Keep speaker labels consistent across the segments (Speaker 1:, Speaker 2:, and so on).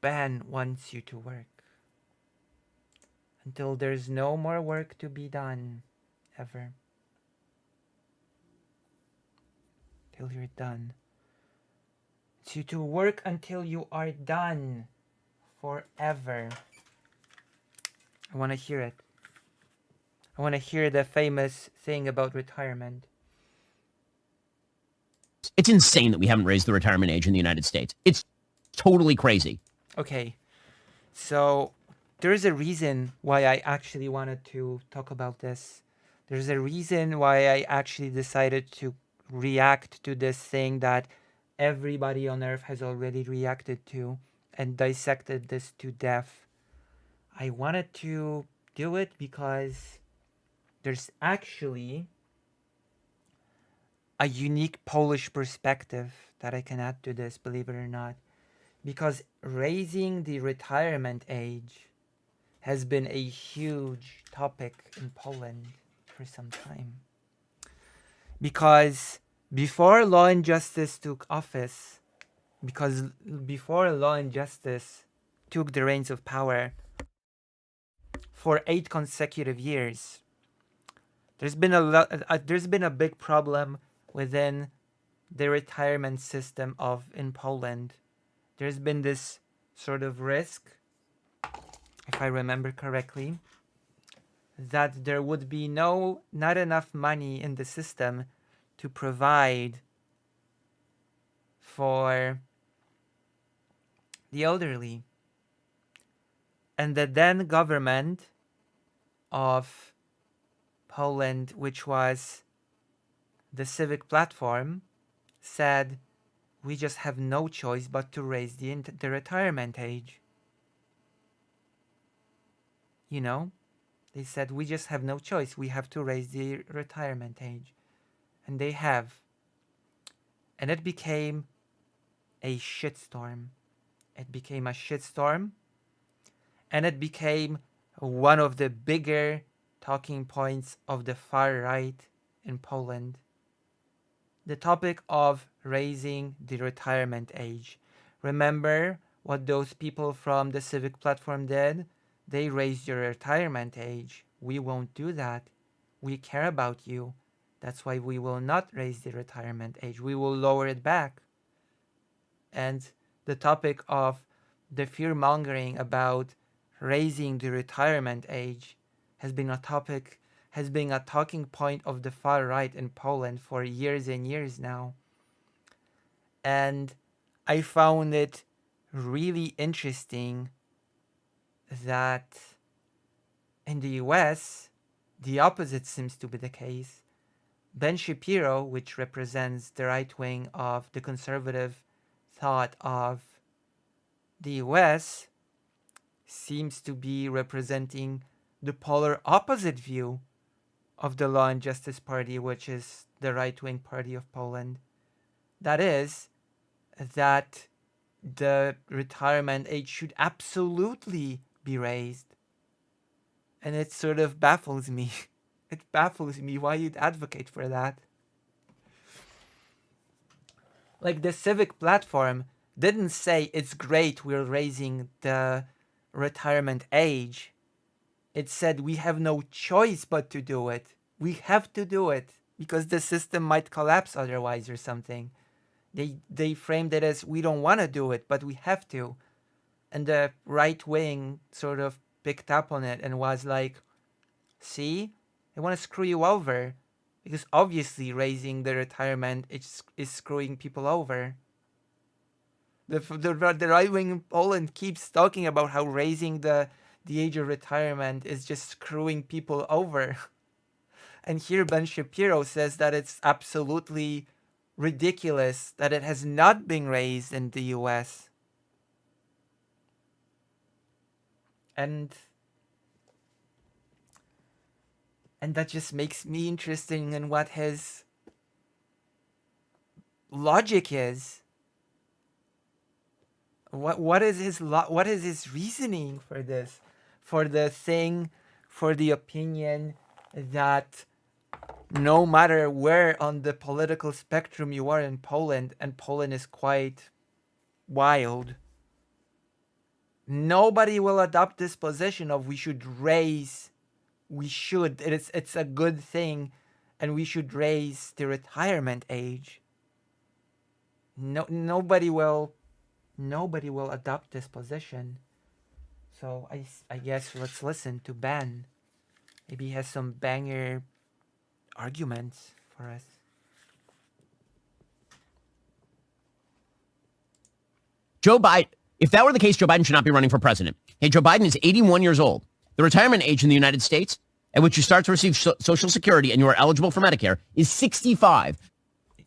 Speaker 1: Ben wants you to work until there's no more work to be done ever. Till you're done. To work until you are done forever. I want to hear it. I want to hear the famous thing about retirement.
Speaker 2: It's insane that we haven't raised the retirement age in the United States. It's totally crazy.
Speaker 1: Okay, so there's a reason why I actually wanted to talk about this. There's a reason why I actually decided to react to this thing that everybody on earth has already reacted to and dissected this to death. I wanted to do it because there's actually a unique Polish perspective that I can add to this, believe it or not. Because raising the retirement age has been a huge topic in Poland for some time. Because before Law and Justice took office, because before Law and Justice took the reins of power for 8 consecutive years, there's been a big problem within the retirement system in Poland. There's been this sort of risk, if I remember correctly, that there would be not enough money in the system to provide for the elderly. And the then government of Poland, which was the Civic Platform, said, we just have no choice but to raise the retirement age. You know? They said, we just have no choice. We have to raise the retirement age. And they have. And it became a shitstorm. It became a shitstorm. And it became one of the bigger talking points of the far right in Poland. The topic of raising the retirement age. Remember what those people from the Civic Platform did? They raised your retirement age. We won't do that. We care about you. That's why we will not raise the retirement age. We will lower it back. And the topic of the fear mongering about raising the retirement age has been a talking point of the far right in Poland for years and years now. And I found it really interesting that in the US, the opposite seems to be the case. Ben Shapiro, which represents the right wing of the conservative thought of the US, seems to be representing the polar opposite view of the Law and Justice Party, which is the right wing party of Poland. That is, that the retirement age should absolutely be raised. And it sort of baffles me. It baffles me why you'd advocate for that. Like, the Civic Platform didn't say it's great we're raising the retirement age. It said we have no choice but to do it. We have to do it because the system might collapse otherwise or something. They framed it as we don't want to do it, but we have to. And the right wing sort of picked up on it and was like, see, they want to screw you over. Because obviously raising the retirement is screwing people over. The right wing in Poland keeps talking about how raising the age of retirement is just screwing people over. And here Ben Shapiro says that it's absolutely ridiculous that it has not been raised in the US. And that just makes me interested in what his logic is. What is his reasoning for this? For the opinion that no matter where on the political spectrum you are in Poland, and Poland is quite wild, nobody will adopt this position of it's a good thing, and we should raise the retirement age. Nobody will adopt this position. So I guess let's listen to Ben. Maybe he has some banger arguments for us.
Speaker 2: Joe Biden, if that were the case, Joe Biden should not be running for president. Hey, Joe Biden is 81 years old. The retirement age in the United States at which you start to receive Social Security and you are eligible for Medicare is 65.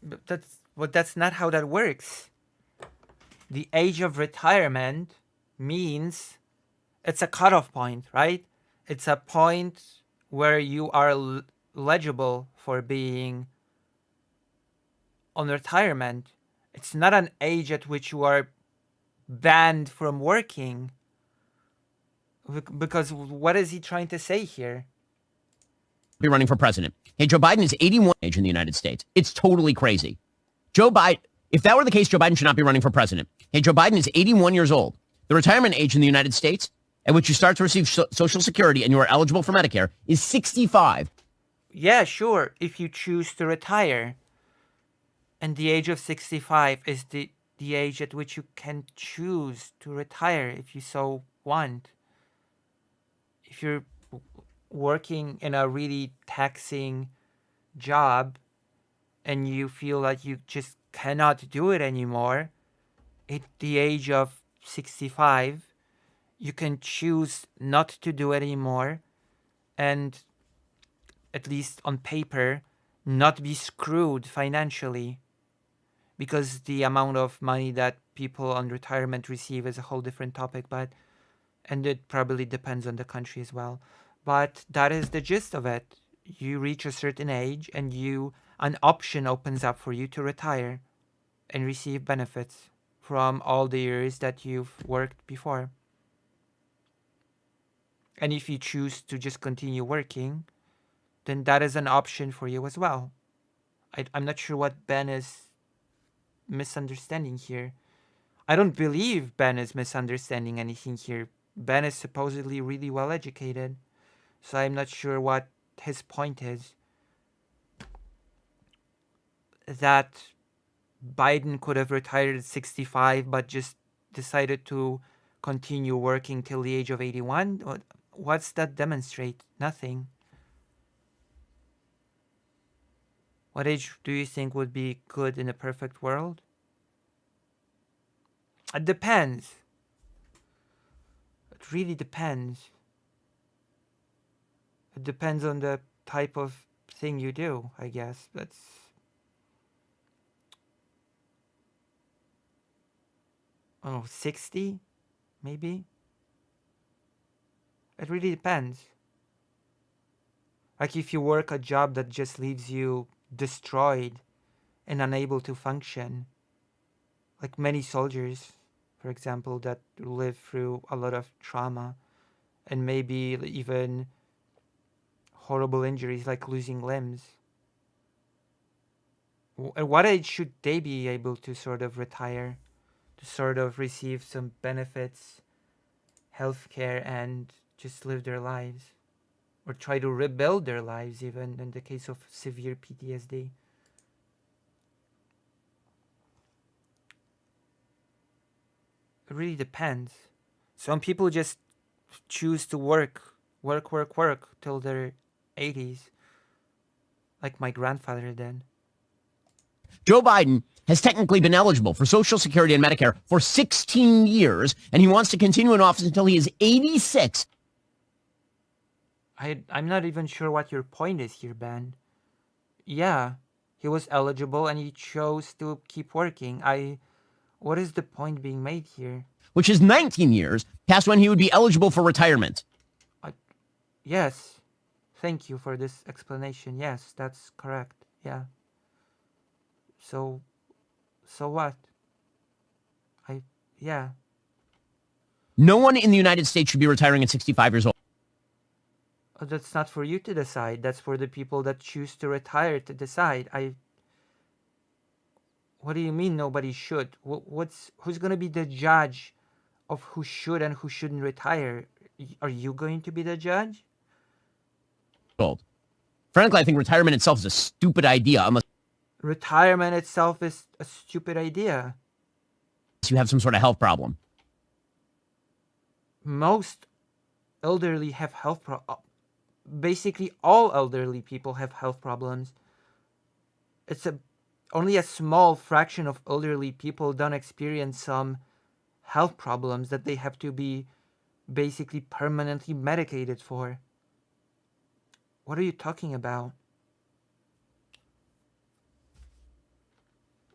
Speaker 1: But that's not how that works. The age of retirement means it's a cutoff point, right? It's a point where you are eligible for being on retirement. It's not an age at which you are banned from working. Because what is he trying to say here?
Speaker 2: Be running for president. Hey, Joe Biden is 81 age in the United States. It's totally crazy. Joe Biden, if that were the case, Joe Biden should not be running for president. Hey, Joe Biden is 81 years old. The retirement age in the United States at which you start to receive Social Security and you are eligible for Medicare is 65.
Speaker 1: Yeah, sure, if you choose to retire. And the age of 65 is the age at which you can choose to retire if you so want. If you're working in a really taxing job and you feel like you just cannot do it anymore, at the age of 65, you can choose not to do it anymore and, at least on paper, not be screwed financially. Because the amount of money that people on retirement receive is a whole different topic, and it probably depends on the country as well. But that is the gist of it. You reach a certain age and an option opens up for you to retire and receive benefits from all the years that you've worked before. And if you choose to just continue working, then that is an option for you as well. I'm not sure what Ben is misunderstanding here. I don't believe Ben is misunderstanding anything here. Ben is supposedly really well educated, so I'm not sure what his point is. That Biden could have retired at 65 but just decided to continue working till the age of 81? What's that demonstrate? Nothing. What age do you think would be good in a perfect world? It depends. It really depends. It depends on the type of thing you do, I guess. That's... Oh, 60? Maybe? It really depends. Like if you work a job that just leaves you destroyed and unable to function, like many soldiers, for example, that live through a lot of trauma and maybe even horrible injuries like losing limbs. At what age should they be able to sort of retire, to sort of receive some benefits, healthcare, and just live their lives? Or try to rebuild their lives, even in the case of severe PTSD. It really depends. Some people just choose to work till their 80s. Like my grandfather did.
Speaker 2: Joe Biden has technically been eligible for Social Security and Medicare for 16 years, and he wants to continue in office until he is 86.
Speaker 1: I'm not even sure what your point is here, Ben. Yeah, he was eligible and he chose to keep working. What is the point being made here?
Speaker 2: Which is 19 years past when he would be eligible for retirement.
Speaker 1: Yes. Thank you for this explanation. Yes, that's correct. Yeah. So what? Yeah.
Speaker 2: No one in the United States should be retiring at 65 years old.
Speaker 1: That's not for you to decide. That's for the people that choose to retire to decide. What do you mean nobody should? Who's going to be the judge of who should and who shouldn't retire. Are you going to be the judge?
Speaker 2: Old. Frankly, I think retirement itself is a stupid idea unless
Speaker 1: Retirement itself is a stupid idea.
Speaker 2: you have some sort of health problem.
Speaker 1: Most elderly have basically all elderly people have health problems. It's only a small fraction of elderly people don't experience some health problems that they have to be basically permanently medicated for. What are you talking about?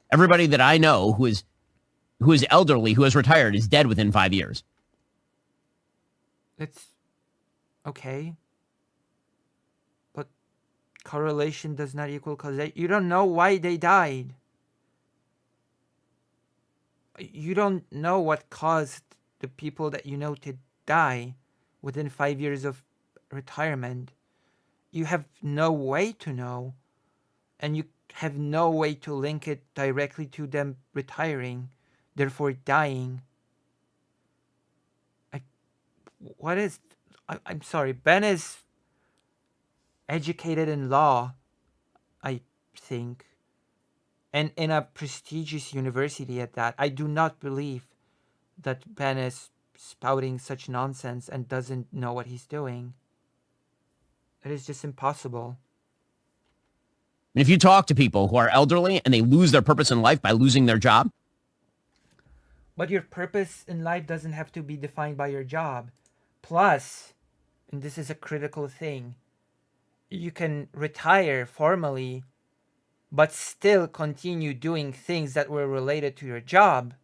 Speaker 2: Everybody that I know who is elderly, who has retired, is dead within 5 years.
Speaker 1: It's okay. But correlation does not equal causation. You don't know why they died. You don't know what caused the people that you know to die within 5 years of retirement. You have no way to know. And you have no way to link it directly to them retiring, therefore dying. I'm sorry, Ben is educated in law, I think, and in a prestigious university at that. I do not believe that Ben is spouting such nonsense and doesn't know what he's doing. It is just impossible.
Speaker 2: And if you talk to people who are elderly and they lose their purpose in life by losing their job.
Speaker 1: But your purpose in life doesn't have to be defined by your job. Plus, and this is a critical thing, you can retire formally, but still continue doing things that were related to your job.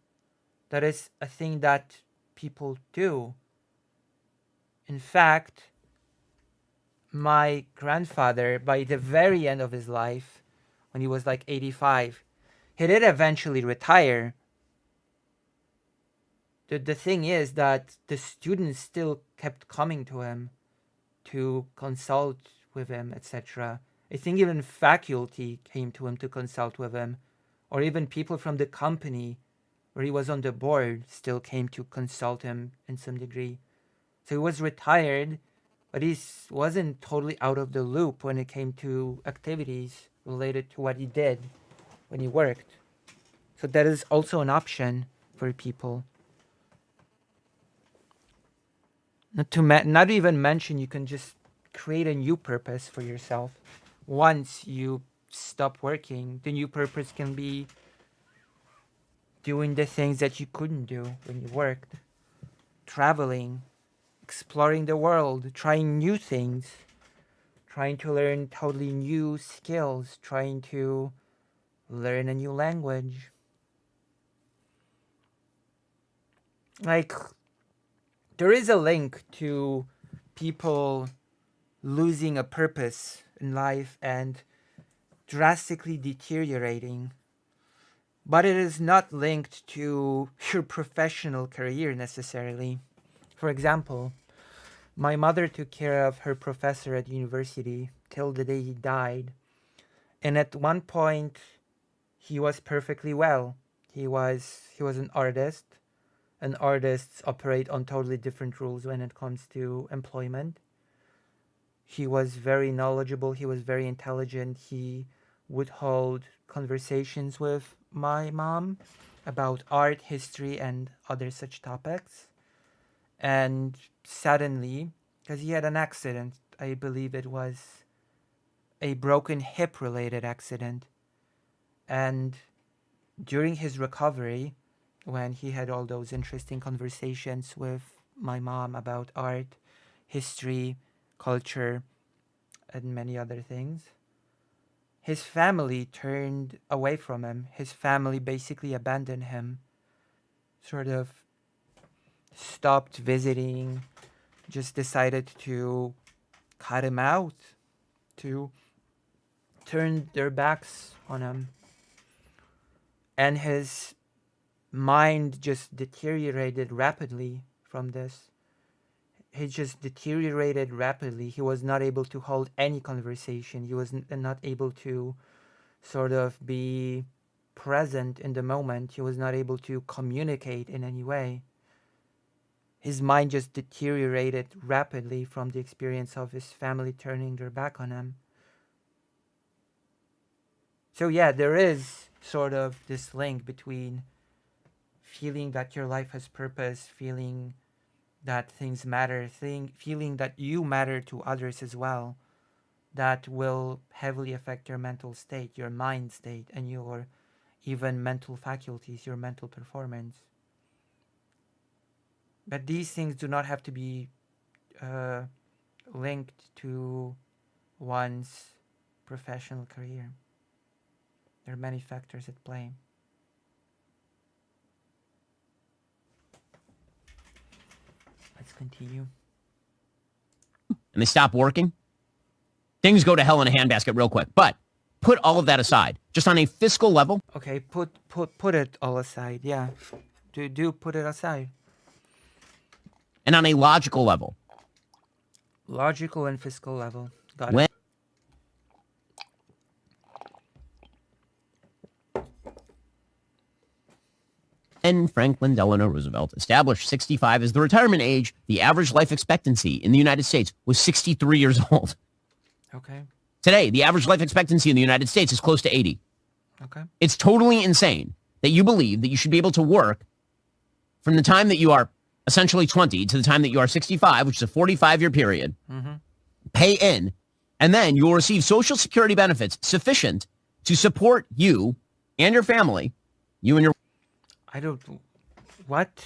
Speaker 1: That is a thing that people do. In fact, my grandfather, by the very end of his life, when he was like 85, he did eventually retire. The thing is that the students still kept coming to him to consult with him, etc. I think even faculty came to him to consult with him, or even people from the company where he was on the board still came to consult him in some degree. So he was retired, but he wasn't totally out of the loop when it came to activities related to what he did when he worked. So that is also an option for people. Not even mention you can just create a new purpose for yourself. Once you stop working, the new purpose can be doing the things that you couldn't do when you worked. Traveling, exploring the world, trying new things, trying to learn totally new skills, trying to learn a new language. Like, there is a link to people losing a purpose in life and drastically deteriorating, but it is not linked to your professional career necessarily. For example, my mother took care of her professor at university till the day he died, and at one point he was perfectly well. He was an artist, and artists operate on totally different rules when it comes to employment. He was very knowledgeable, he was very intelligent, he would hold conversations with my mom about art, history, and other such topics. And suddenly, because he had an accident, I believe it was a broken hip related accident, and during his recovery, when he had all those interesting conversations with my mom about art, history, culture, and many other things, his family turned away from him. His family basically abandoned him, sort of stopped visiting, just decided to cut him out, to turn their backs on him. And his mind just deteriorated rapidly from this. He just deteriorated rapidly. He was not able to hold any conversation. He was not able to sort of be present in the moment. He was not able to communicate in any way. his mind just deteriorated rapidly from the experience of his family turning their back on him. So yeah, there is sort of this link between feeling that your life has purpose, feeling that things matter, feeling that you matter to others as well, that will heavily affect your mental state, your mind state, and your even mental faculties, your mental performance. But these things do not have to be uh, linked to one's professional career. There are many factors at play. Let's continue.
Speaker 2: And they stop working, things go to hell in a handbasket real quick. But put all of that aside, just on a fiscal level.
Speaker 1: Okay, put it all aside. Yeah, do put it aside.
Speaker 2: And on a logical level.
Speaker 1: Logical and fiscal level. Got
Speaker 2: When
Speaker 1: it.
Speaker 2: Franklin Delano Roosevelt established 65 as the retirement age, the average life expectancy in the United States was 63 years old.
Speaker 1: Okay.
Speaker 2: Today, the average life expectancy in the United States is close to 80.
Speaker 1: Okay.
Speaker 2: It's totally insane that you believe that you should be able to work from the time that you are essentially 20 to the time that you are 65, which is a 45-year period, pay in, and then you will receive Social Security benefits sufficient to support you and your family, you and your...
Speaker 1: I don't. What?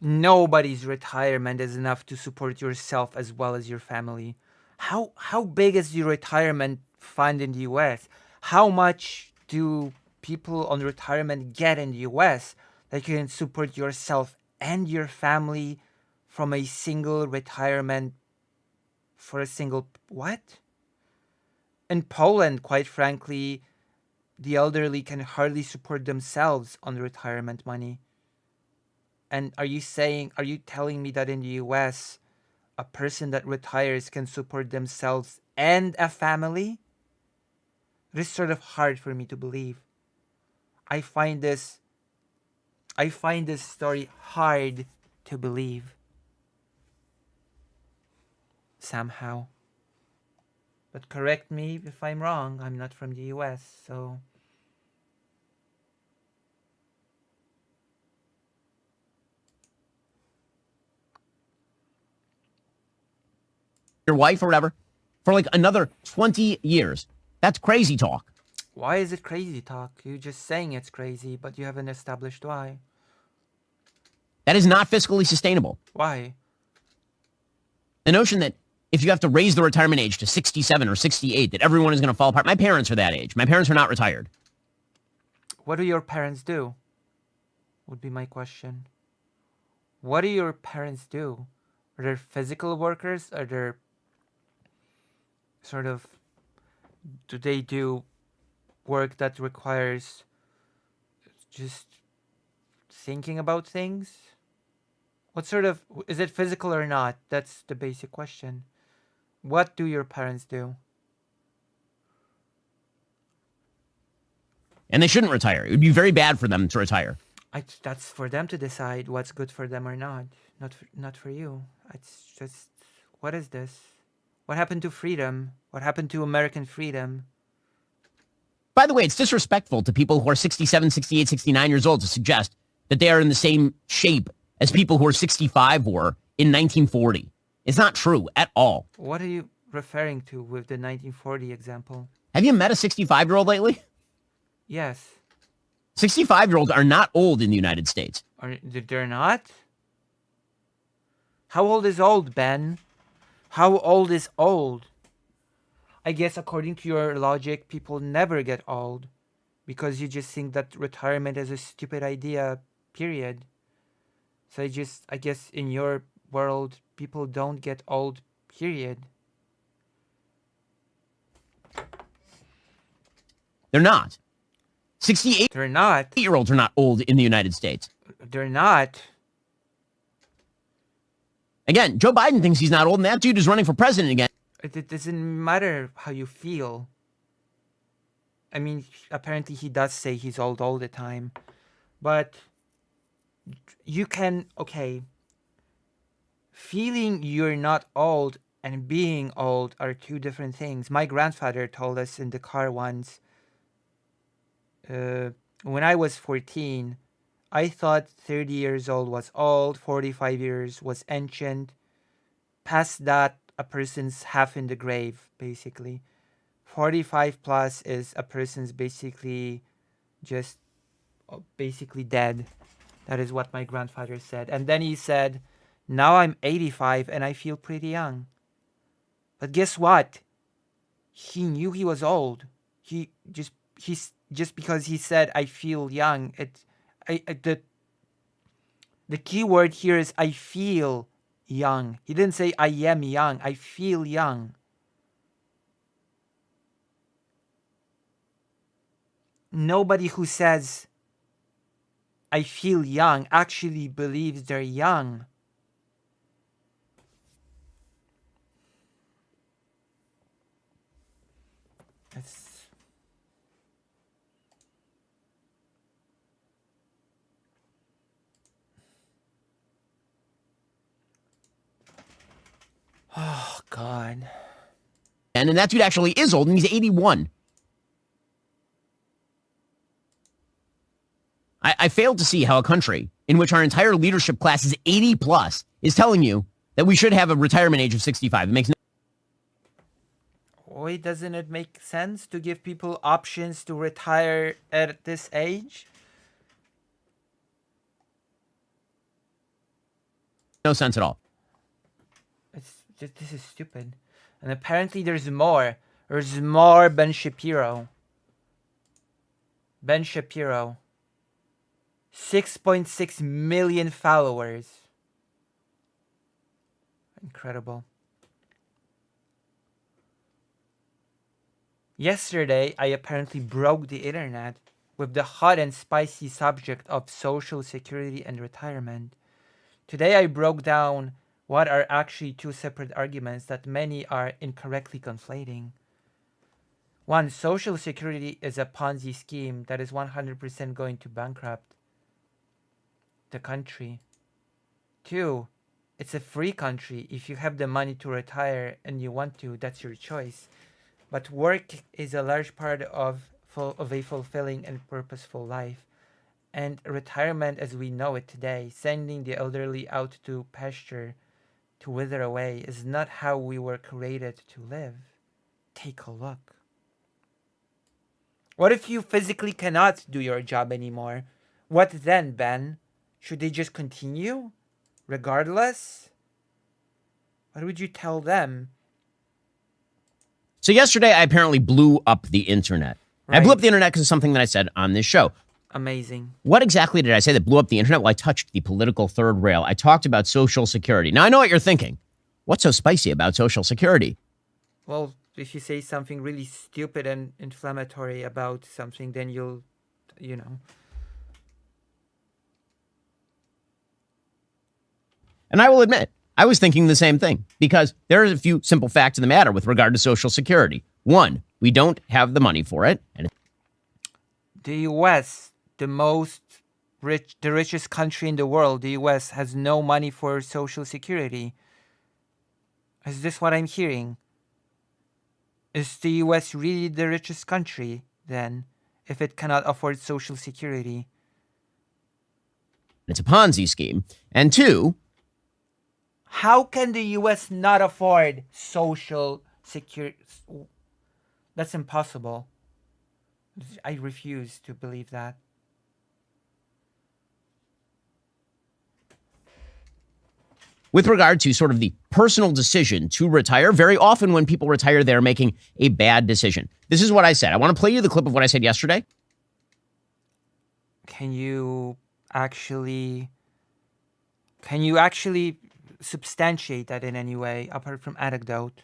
Speaker 1: Nobody's retirement is enough to support yourself as well as your family. How big is the retirement fund in the U.S.? How much do people on retirement get in the U.S. that can support yourself and your family from a single retirement for a single what? In Poland, quite frankly, the elderly can hardly support themselves on retirement money. And are you telling me that in the US, a person that retires can support themselves and a family? It is sort of hard for me to believe. I find this story hard to believe. Somehow. But correct me if I'm wrong. I'm not from the US, so...
Speaker 2: your wife or whatever for like another 20 years. That's crazy talk.
Speaker 1: Why is it crazy talk? You're just saying it's crazy, but you haven't established why.
Speaker 2: That is not fiscally sustainable.
Speaker 1: Why?
Speaker 2: The notion that if you have to raise the retirement age to 67 or 68, that everyone is going to fall apart. My parents are that age. My parents are not retired.
Speaker 1: What do your parents do? Would be my question. What do your parents do? Are they physical workers? Are they sort of... Do they do work that requires just thinking about things? What sort of... Is it physical or not? That's the basic question. What do your parents do?
Speaker 2: And they shouldn't retire. It would be very bad for them to retire.
Speaker 1: That's for them to decide what's good for them or not. Not for you. It's just... What is this? What happened to freedom? What happened to American freedom?
Speaker 2: By the way, it's disrespectful to people who are 67, 68, 69 years old to suggest that they are in the same shape as people who are 65 were in 1940. It's not true at all.
Speaker 1: What are you referring to with the 1940 example?
Speaker 2: Have you met a 65-year-old lately?
Speaker 1: Yes.
Speaker 2: 65-year-olds are not old in the United States.
Speaker 1: They're not? How old is old, Ben? How old is old? I guess according to your logic, people never get old because you just think that retirement is a stupid idea, period. So I guess in your world, people don't get old, period.
Speaker 2: They're not. 68
Speaker 1: They're not.
Speaker 2: year-olds are not old in the United States.
Speaker 1: They're not.
Speaker 2: Again, Joe Biden thinks he's not old, and that dude is running for president again.
Speaker 1: It doesn't matter how you feel. I mean, apparently he does say he's old all the time. But you can, okay, feeling you're not old and being old are two different things. My grandfather told us in the car once, when I was 14, I thought 30 years old was old, 45 years was ancient. Past that, a person's half in the grave, basically. 45 plus is a person's basically just basically dead. That is what my grandfather said. And then he said, now I'm 85 and I feel pretty young. But guess what? He knew he was old. He's just because he said I feel young. The key word here is I feel young. He didn't say I am young. I feel young. Nobody who says I feel young actually believes they're young. That's... Oh, God.
Speaker 2: And that dude actually is old, and he's 81. I failed to see how a country in which our entire leadership class is 80 plus is telling you that we should have a retirement age of 65. It makes no...
Speaker 1: Wait, doesn't it make sense to give people options to retire at this age?
Speaker 2: No sense at all.
Speaker 1: It's just, this is stupid. And apparently there's more. There's more Ben Shapiro. Ben Shapiro. 6.6 million followers. Incredible. Yesterday, I apparently broke the internet with the hot and spicy subject of Social Security and retirement. Today, I broke down what are actually two separate arguments that many are incorrectly conflating. One, Social Security is a Ponzi scheme that is 100% going to bankrupt the country. Two, it's a free country. If you have the money to retire and you want to, that's your choice. But work is a large part of a fulfilling and purposeful life. And retirement as we know it today, sending the elderly out to pasture to wither away, is not how we were created to live. Take a look. What if you physically cannot do your job anymore? What then, Ben? Should they just continue? Regardless? What would you tell them?
Speaker 2: So yesterday, I apparently blew up the internet. Right. I blew up the internet because of something that I said on this show.
Speaker 1: Amazing.
Speaker 2: What exactly did I say that blew up the internet? Well, I touched the political third rail. I talked about Social Security. Now, I know what you're thinking. What's so spicy about Social Security?
Speaker 1: Well, if you say something really stupid and inflammatory about something, then you'll, you know.
Speaker 2: And I will admit, I was thinking the same thing because there are a few simple facts of the matter with regard to Social Security. One, we don't have the money for it. And
Speaker 1: the U.S., the richest country in the world, the U.S. has no money for Social Security. Is this what I'm hearing? Is the U.S. really the richest country then, if it cannot afford Social Security?
Speaker 2: It's a Ponzi scheme. And two,
Speaker 1: how can the U.S. not afford Social Security? That's impossible. I refuse to believe that.
Speaker 2: With regard to sort of the personal decision to retire, very often when people retire, they're making a bad decision. This is what I said. I want to play you the clip of what I said yesterday.
Speaker 1: Can you actually substantiate that in any way, apart from anecdote?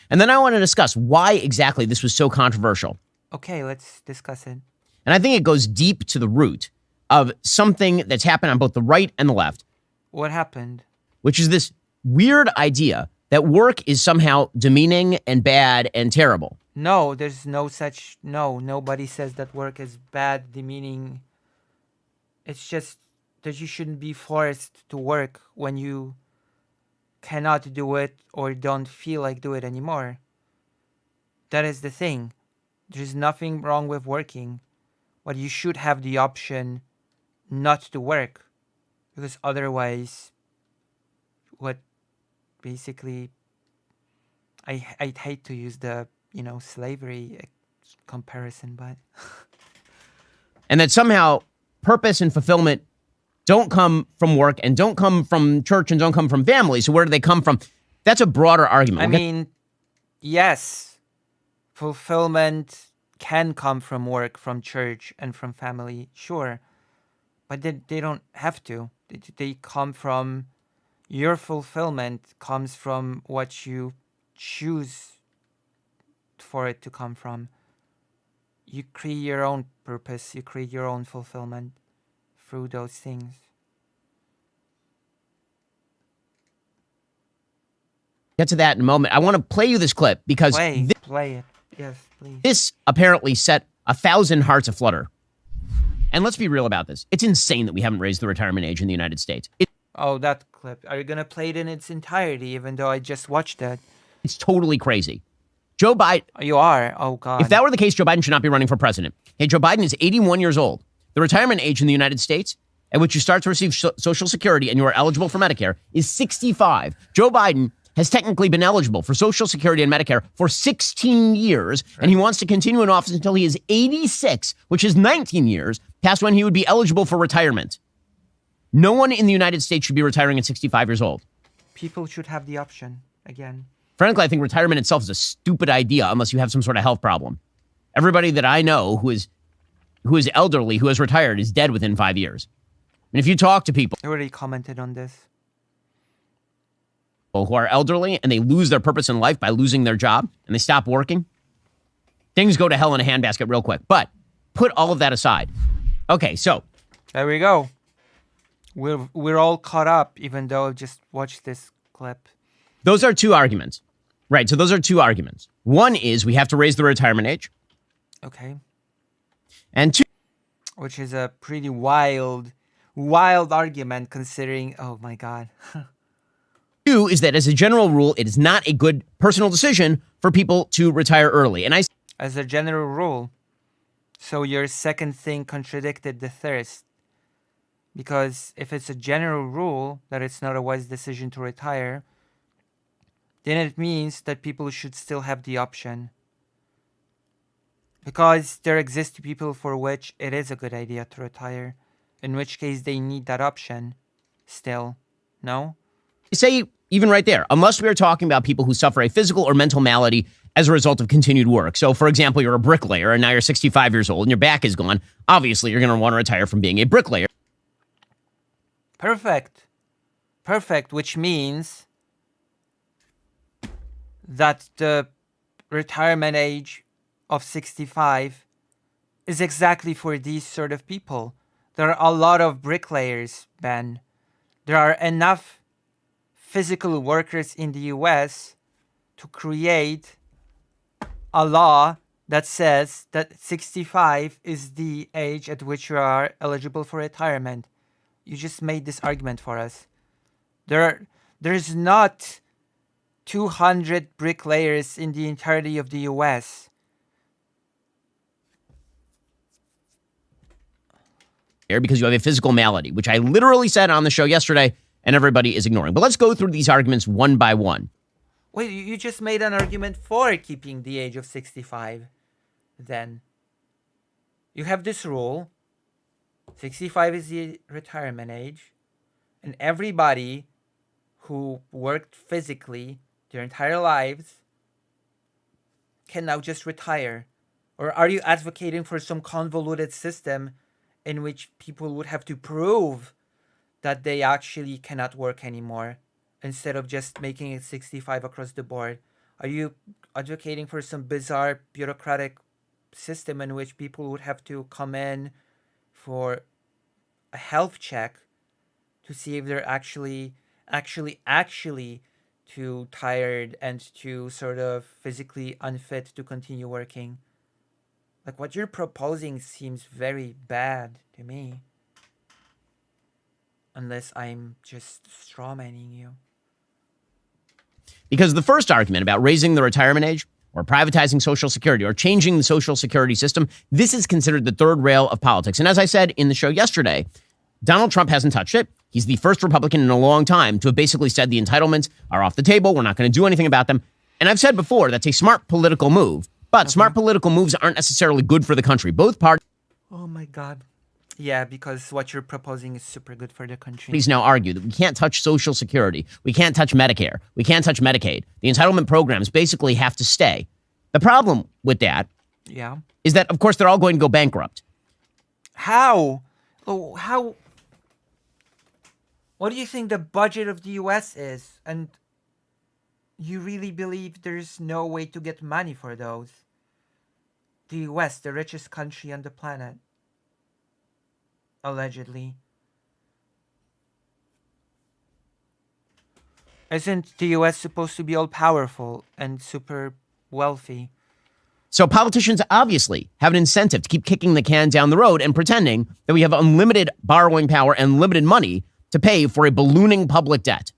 Speaker 2: And then I want to discuss why exactly this was so controversial.
Speaker 1: Okay, let's discuss it.
Speaker 2: And I think it goes deep to the root of something that's happened on both the right and the left.
Speaker 1: What happened?
Speaker 2: Which is this weird idea that work is somehow demeaning and bad and terrible.
Speaker 1: No, there's no such... No, nobody says that work is bad, demeaning. It's just that you shouldn't be forced to work when you cannot do it or don't feel like do it anymore. That is the thing. There's nothing wrong with working, but you should have the option not to work, because otherwise, what basically, I'd hate to use the slavery comparison, but
Speaker 2: And that somehow purpose and fulfillment don't come from work and don't come from church and don't come from family. So where do they come from? That's a broader argument.
Speaker 1: I mean, yes, fulfillment can come from work, from church, and from family, sure, but they don't have to. They come from, your fulfillment comes from what you choose for it to come from. You create your own purpose, you create your own fulfillment through those things.
Speaker 2: Get to that in a moment. I want to play you this clip because
Speaker 1: Play it. Yes, please.
Speaker 2: this apparently set 1,000 hearts aflutter. And let's be real about this. It's insane that we haven't raised the retirement age in the United States.
Speaker 1: Oh, that clip. Are you going to play it in its entirety, even though I just watched it?
Speaker 2: It's totally crazy. Joe Biden.
Speaker 1: You are? Oh, God.
Speaker 2: If that were the case, Joe Biden should not be running for president. Hey, Joe Biden is 81 years old. The retirement age in the United States at which you start to receive Social Security and you are eligible for Medicare is 65. Joe Biden has technically been eligible for Social Security and Medicare for 16 years, and he wants to continue in office until he is 86, which is 19 years past when he would be eligible for retirement. No one in the United States should be retiring at 65 years old.
Speaker 1: People should have the option, again.
Speaker 2: Frankly, I think retirement itself is a stupid idea unless you have some sort of health problem. Everybody that I know who is elderly, who has retired, is dead within 5 years. And if you talk to people
Speaker 1: I already commented on this.
Speaker 2: who are elderly and they lose their purpose in life by losing their job and they stop working, things go to hell in a handbasket real quick. But put all of that aside. Okay, so
Speaker 1: There we go. We're all caught up, even though I just watched this clip.
Speaker 2: those are two arguments. Right, so those are two arguments. One is we have to raise the retirement age.
Speaker 1: Okay.
Speaker 2: And two,
Speaker 1: Which is a pretty wild argument, considering, oh my God.
Speaker 2: is that as a general rule, it is not a good personal decision for people to retire early. And
Speaker 1: As a general rule. So your second thing contradicted the first. Because if it's a general rule that it's not a wise decision to retire, then it means that people should still have the option. Because there exist people for which it is a good idea to retire, in which case they need that option still. No?
Speaker 2: say even right there, unless we are talking about people who suffer a physical or mental malady as a result of continued work. So, for example, you're a bricklayer and now you're 65 years old and your back is gone. Obviously, you're going to want to retire from being a bricklayer.
Speaker 1: Perfect. Perfect, which means that the retirement age of 65 is exactly for these sort of people. There are a lot of bricklayers, Ben. There are enough physical workers in the US to create a law that says that 65 is the age at which you are eligible for retirement. You just made this argument for us. There's not 200 bricklayers in the entirety of the US.
Speaker 2: Because you have a physical malady, which I literally said on the show yesterday, and everybody is ignoring. But let's go through these arguments one by one.
Speaker 1: Wait, you just made an argument for keeping the age of 65. Then you have this rule. 65 is the retirement age. And everybody who worked physically their entire lives can now just retire. Or are you advocating for some convoluted system in which people would have to prove that they actually cannot work anymore instead of just making it 65 across the board? Are you advocating for some bizarre bureaucratic system in which people would have to come in for a health check to see if they're actually too tired and too sort of physically unfit to continue working? Like, what you're proposing seems very bad to me. Unless I'm just strawmanning you.
Speaker 2: Because the first argument about raising the retirement age or privatizing Social Security or changing the Social Security system, this is considered the third rail of politics. And as I said in the show yesterday, Donald Trump hasn't touched it. He's the first Republican in a long time to have basically said the entitlements are off the table. We're not going to do anything about them. And I've said before, that's a smart political move. But smart political moves aren't necessarily good for the country. Both parties
Speaker 1: Oh my God. Yeah, because what you're proposing is super good for the country.
Speaker 2: now argue that we can't touch Social Security. We can't touch Medicare. We can't touch Medicaid. The entitlement programs basically have to stay. The problem with that
Speaker 1: Yeah.
Speaker 2: is that, of course, they're all going to go bankrupt.
Speaker 1: How? Oh, how? What do you think the budget of the US is? And you really believe there's no way to get money for those? The US, the richest country on the planet. Allegedly. Isn't the US supposed to be all powerful and super wealthy?
Speaker 2: So politicians obviously have an incentive to keep kicking the can down the road and pretending that we have unlimited borrowing power and limited money to pay for a ballooning public debt.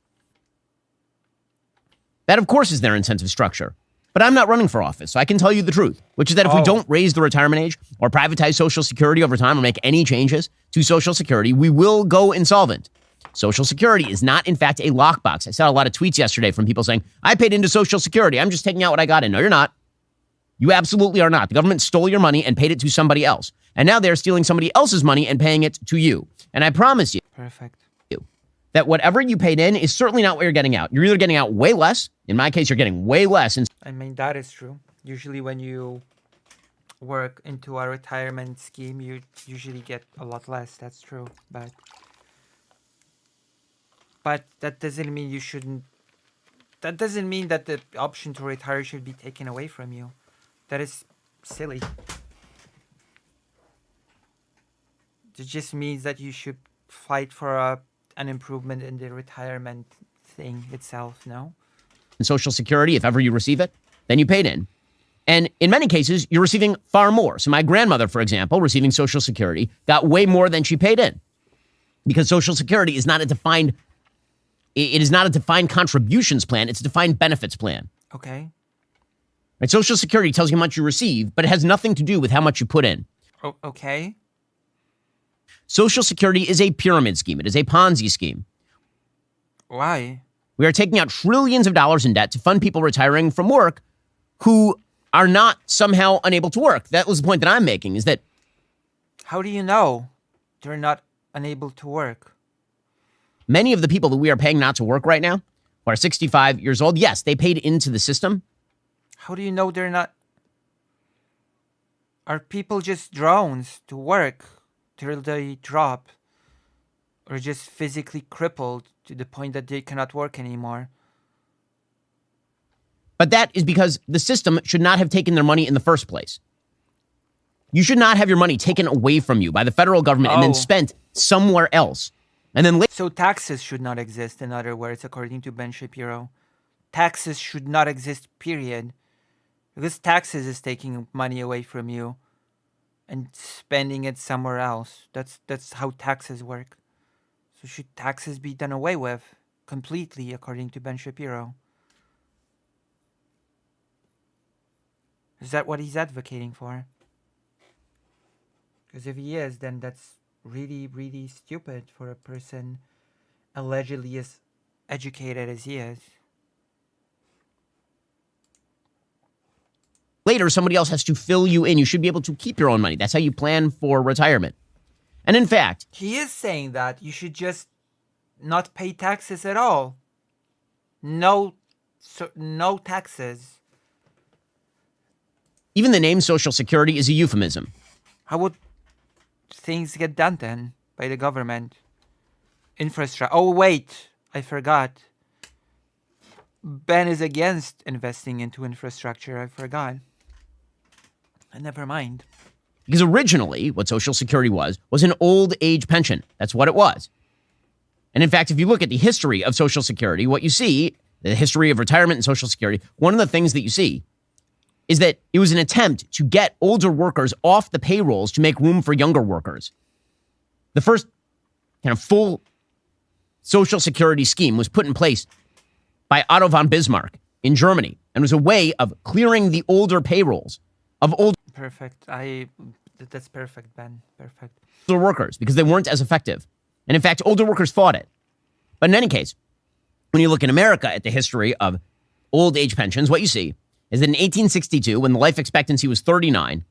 Speaker 2: That, of course, is their incentive structure. But I'm not running for office, so I can tell you the truth, which is that if we don't raise the retirement age or privatize Social Security over time or make any changes to Social Security, we will go insolvent. Social Security is not, in fact, a lockbox. I saw a lot of tweets yesterday from people saying, I paid into Social Security. I'm just taking out what I got in. No, you're not. You absolutely are not. The government stole your money and paid it to somebody else. And now they're stealing somebody else's money and paying it to you. And I promise you
Speaker 1: Perfect.
Speaker 2: that whatever you paid in is certainly not what you're getting out. You're either getting out way less. In my case, you're getting way less. And
Speaker 1: I mean, that is true. Usually when you work into a retirement scheme, you usually get a lot less. That's true. But that doesn't mean you shouldn't. That doesn't mean that the option to retire should be taken away from you. That is silly. It just means that you should fight for an improvement in the retirement thing itself, no?
Speaker 2: Social Security, if ever you receive it, then you paid in. And in many cases, you're receiving far more. So my grandmother, for example, receiving Social Security, got way more than she paid in. Because Social Security is not a defined, it is not a defined contributions plan, it's a defined benefits plan.
Speaker 1: Okay.
Speaker 2: Right? Social Security tells you how much you receive, but it has nothing to do with how much you put in.
Speaker 1: Oh, okay.
Speaker 2: Social Security is a pyramid scheme. It is a Ponzi scheme.
Speaker 1: Why?
Speaker 2: We are taking out trillions of dollars in debt to fund people retiring from work who are not somehow unable to work. That was the point that I'm making, is that
Speaker 1: How do you know they're not unable to work?
Speaker 2: many of the people that we are paying not to work right now, who are 65 years old, yes, they paid into the system.
Speaker 1: How do you know they're not? Are people just drones to work till they drop? Or just physically crippled to the point that they cannot work anymore?
Speaker 2: But that is because the system should not have taken their money in the first place. You should not have your money taken away from you by the federal government and then spent somewhere else. And then later,
Speaker 1: So taxes should not exist, in other words, according to Ben Shapiro. Taxes should not exist, period. Because taxes is taking money away from you and spending it somewhere else. That's how taxes work. So should taxes be done away with completely, according to Ben Shapiro? Is that what he's advocating for? Because if he is, then that's really, really stupid for a person allegedly as educated as he is.
Speaker 2: later somebody else has to fill you in. You should be able to keep your own money. That's how you plan for retirement. And in fact,
Speaker 1: He is saying that you should just not pay taxes at all. No taxes.
Speaker 2: even the name Social Security is a euphemism.
Speaker 1: How would things get done then by the government? Infrastructure. Oh, wait, I forgot. Ben is against investing into infrastructure. I forgot. Never mind.
Speaker 2: Because originally, what Social Security was an old age pension. That's what it was. And in fact, if you look at the history of Social Security, what you see, the history of retirement and Social Security, one of the things that you see is that it was an attempt to get older workers off the payrolls to make room for younger workers. The first kind of full Social Security scheme was put in place by Otto von Bismarck in Germany and was a way of clearing the older payrolls of older
Speaker 1: Perfect. That's perfect, Ben. Perfect.
Speaker 2: workers because they weren't as effective. And in fact, older workers fought it. But in any case, when you look in America at the history of old age pensions, what you see is that in 1862, when the life expectancy was 39,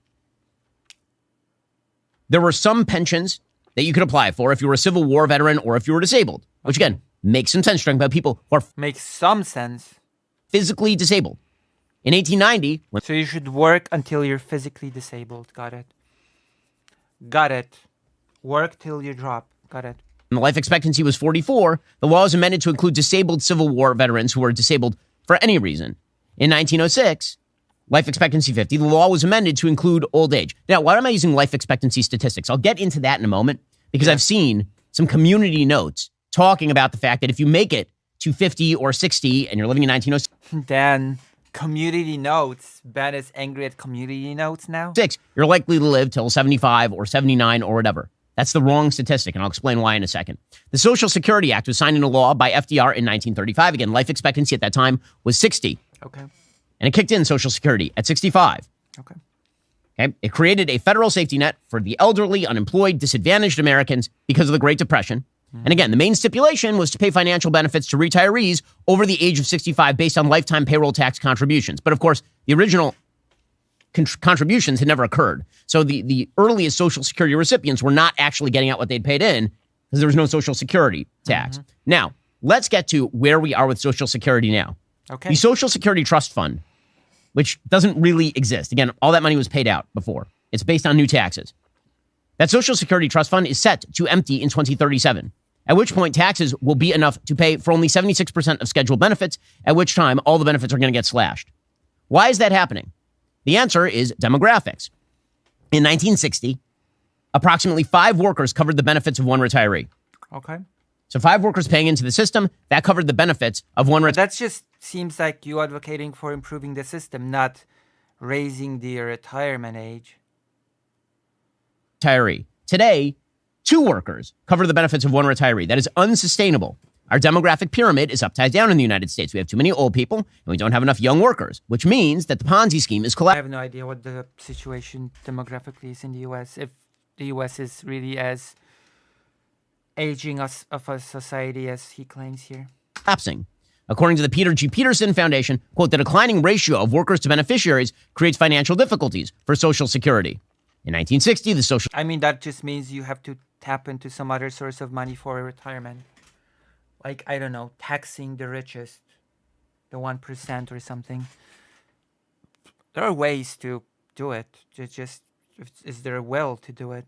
Speaker 2: there were some pensions that you could apply for if you were a Civil War veteran or if you were disabled, which again makes some sense talking about people who are
Speaker 1: Makes some sense.
Speaker 2: physically disabled. In 1890, when
Speaker 1: So you should work until you're physically disabled. Got it. Got it. Work till you drop. Got it.
Speaker 2: the life expectancy was 44, the law was amended to include disabled Civil War veterans who were disabled for any reason. In 1906, life expectancy 50, the law was amended to include old age. Now, why am I using life expectancy statistics? I'll get into that in a moment because I've seen some community notes talking about the fact that if you make it to 50 or 60 and you're living in 1906,
Speaker 1: Dan, community notes. Ben is angry at community notes now.
Speaker 2: you're likely to live till 75 or 79 or whatever. That's the wrong statistic, and I'll explain why in a second. The Social Security Act was signed into law by FDR in 1935. Again, life expectancy at that time was 60.
Speaker 1: Okay.
Speaker 2: And it kicked in Social Security at 65.
Speaker 1: Okay.
Speaker 2: Okay. It created a federal safety net for the elderly, unemployed, disadvantaged Americans because of the Great Depression. And again, the main stipulation was to pay financial benefits to retirees over the age of 65 based on lifetime payroll tax contributions. But of course, the original contributions had never occurred. So the earliest Social Security recipients were not actually getting out what they'd paid in because there was no Social Security tax. Now, let's get to where we are with Social Security now.
Speaker 1: Okay.
Speaker 2: The Social Security Trust Fund, which doesn't really exist. Again, all that money was paid out before. It's based on new taxes. That Social Security Trust Fund is set to empty in 2037, at which point taxes will be enough to pay for only 76% of scheduled benefits, at which time all the benefits are going to get slashed. Why is that happening? The answer is demographics. In 1960, approximately 5 workers covered the benefits of one retiree.
Speaker 1: Okay.
Speaker 2: So 5 workers paying into the system, that covered the benefits of one retiree.
Speaker 1: That just seems like you advocating for improving the system, not raising the retirement age.
Speaker 2: Today, 2 workers cover the benefits of one retiree. That is unsustainable. Our demographic pyramid is upside down in the United States. We have too many old people, and we don't have enough young workers, which means that the Ponzi scheme is
Speaker 1: I
Speaker 2: collapsing.
Speaker 1: have no idea what the situation demographically is in the U.S. If the U.S. is really as aging us of a society as he claims here.
Speaker 2: According to the Peter G. Peterson Foundation, quote, the declining ratio of workers to beneficiaries creates financial difficulties for Social Security. In 1960, the Social
Speaker 1: I mean, that just means you have to tap into some other source of money for retirement. Like, I don't know, taxing the richest, the 1% or something. There are ways to do it. Is there a will to do it?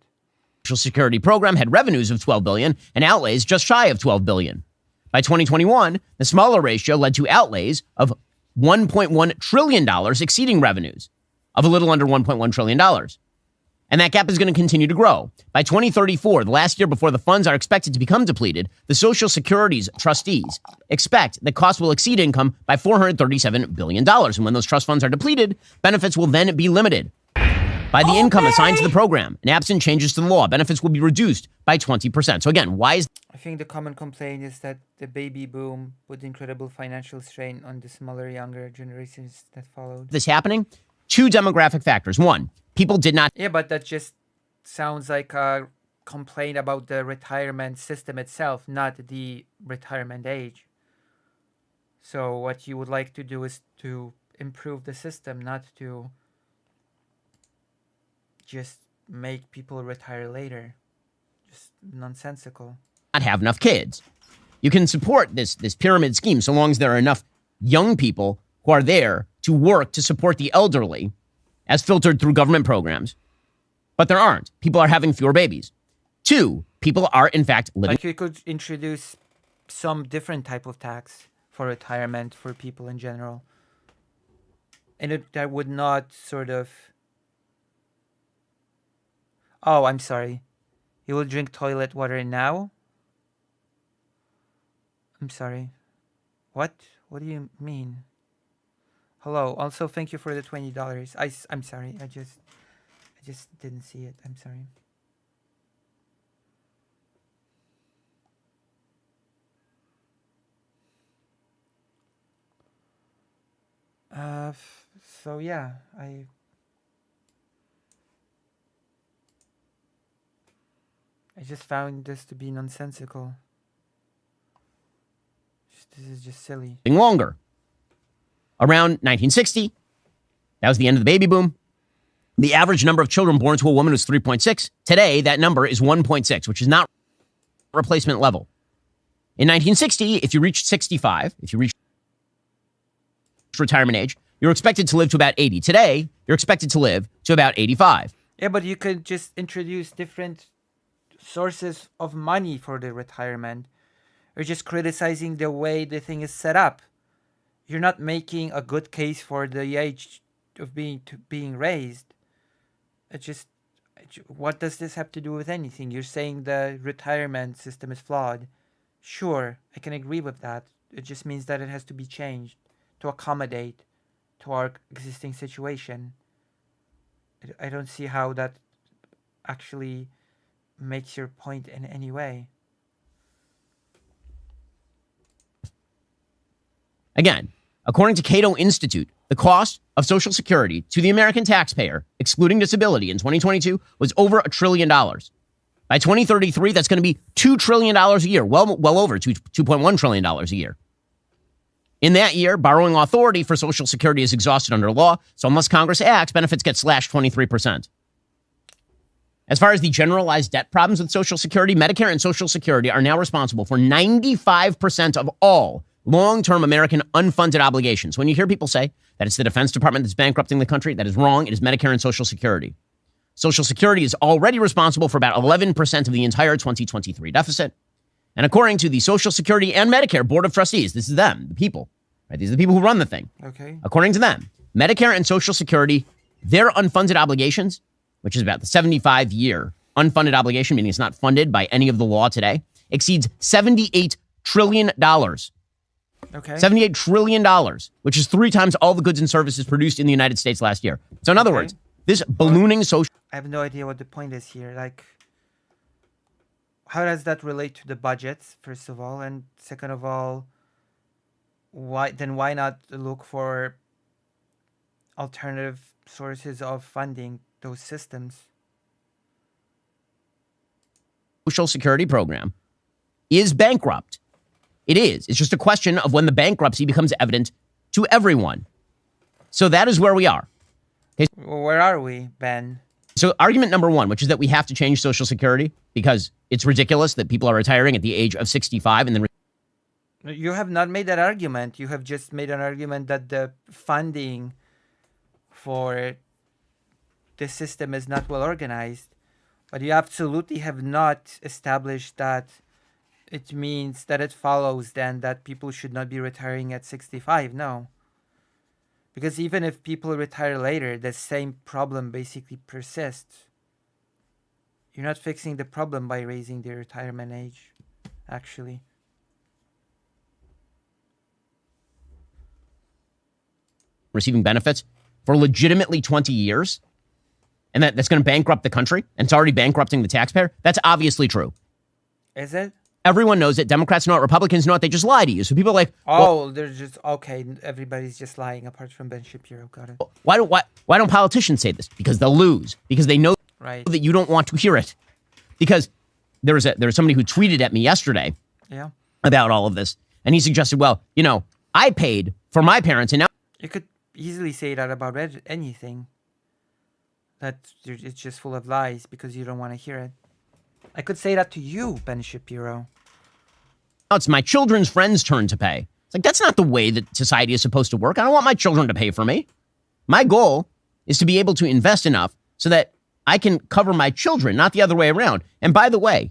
Speaker 2: Social Security program had revenues of $12 billion and outlays just shy of $12 billion. By 2021, the smaller ratio led to outlays of $1.1 trillion exceeding revenues of a little under $1.1 trillion. And that gap is going to continue to grow. By 2034, the last year before the funds are expected to become depleted, the Social Security's trustees expect that costs will exceed income by $437 billion. And when those trust funds are depleted, benefits will then be limited by the income assigned to the program. And absent changes to the law, benefits will be reduced by 20%. So again, why is
Speaker 1: I think the common complaint is that the baby boom put incredible financial strain on the smaller, younger generations that followed.
Speaker 2: this happening? 2 demographic factors. 1, people did not
Speaker 1: Yeah, but that just sounds like a complaint about the retirement system itself, not the retirement age. So what you would like to do is to improve the system, not to just make people retire later. Just nonsensical.
Speaker 2: have enough kids. You can support this pyramid scheme so long as there are enough young people who are there to work to support the elderly as filtered through government programs. But there aren't. People are having fewer babies. 2, people are in fact living
Speaker 1: Like you could introduce some different type of tax for retirement for people in general. And that would not sort of... Oh, I'm sorry. You will drink toilet water now? I'm sorry. What? What do you mean? Hello. Also, thank you for the $20. I'm sorry. I just didn't see it. I'm sorry. So yeah, I just found this to be nonsensical. This is just silly.
Speaker 2: Longer. Around 1960, that was the end of the baby boom. The average number of children born to a woman was 3.6. Today, that number is 1.6, which is not replacement level. In 1960, if you reached 65, if you reached retirement age, you're expected to live to about 80. Today, you're expected to live to about 85.
Speaker 1: Yeah, but you could just introduce different sources of money for the retirement. You're just criticizing the way the thing is set up. You're not making a good case for the age of being raised. What does this have to do with anything? You're saying the retirement system is flawed. Sure, I can agree with that. It just means that it has to be changed to accommodate to our existing situation. I don't see how that actually makes your point in any way.
Speaker 2: Again, according to Cato Institute, the cost of Social Security to the American taxpayer, excluding disability, in 2022 was over $1 trillion. By 2033, that's going to be $2 trillion a year, well over $2.1 trillion a year. In that year, borrowing authority for Social Security is exhausted under law, so unless Congress acts, benefits get slashed 23%. As far as the generalized debt problems with Social Security, Medicare and Social Security are now responsible for 95% of all long-term American unfunded obligations. When you hear people say that it's the Defense Department that's bankrupting the country, that is wrong. It is Medicare and Social Security. Social Security is already responsible for about 11% of the entire 2023 deficit. And according to the Social Security and Medicare Board of Trustees, this is them, the people, right? These are the people who run the thing.
Speaker 1: Okay.
Speaker 2: According to them, Medicare and Social Security, their unfunded obligations, which is about the 75-year unfunded obligation, meaning it's not funded by any of the law today, exceeds $78 trillion.
Speaker 1: Okay.
Speaker 2: $78 trillion, which is 3 times all the goods and services produced in the United States last year. So in other words, this ballooning social...
Speaker 1: I have no idea what the point is here. Like, how does that relate to the budgets, first of all? And second of all, why not look for alternative sources of funding those systems?
Speaker 2: Social Security program is bankrupt. It is. It's just a question of when the bankruptcy becomes evident to everyone. So that is where we are. Okay.
Speaker 1: Where are we, Ben?
Speaker 2: So argument number 1, which is that we have to change Social Security because it's ridiculous that people are retiring at the age of 65 and then...
Speaker 1: You have not made that argument. You have just made an argument that the funding for the system is not well organized. But you absolutely have not established that it means that it follows then that people should not be retiring at 65. No. Because even if people retire later, the same problem basically persists. You're not fixing the problem by raising the retirement age, actually.
Speaker 2: Receiving benefits for legitimately 20 years, and that's going to bankrupt the country, and it's already bankrupting the taxpayer, that's obviously true.
Speaker 1: Is it?
Speaker 2: Everyone knows it. Democrats know it. Republicans know it. They just lie to you. So people are like,
Speaker 1: well, they're just, okay, everybody's just lying apart from Ben Shapiro. Got it.
Speaker 2: Why don't politicians say this? Because they'll lose. Because they know that you don't want to hear it. Because there was somebody who tweeted at me yesterday about all of this. And he suggested, well, I paid for my parents and now...
Speaker 1: You could easily say that about anything. That it's just full of lies because you don't want to hear it. I could say that to you, Ben Shapiro.
Speaker 2: Now it's my children's friends' turn to pay. It's like, that's not the way that society is supposed to work. I don't want my children to pay for me. My goal is to be able to invest enough so that I can cover my children, not the other way around. And by the way,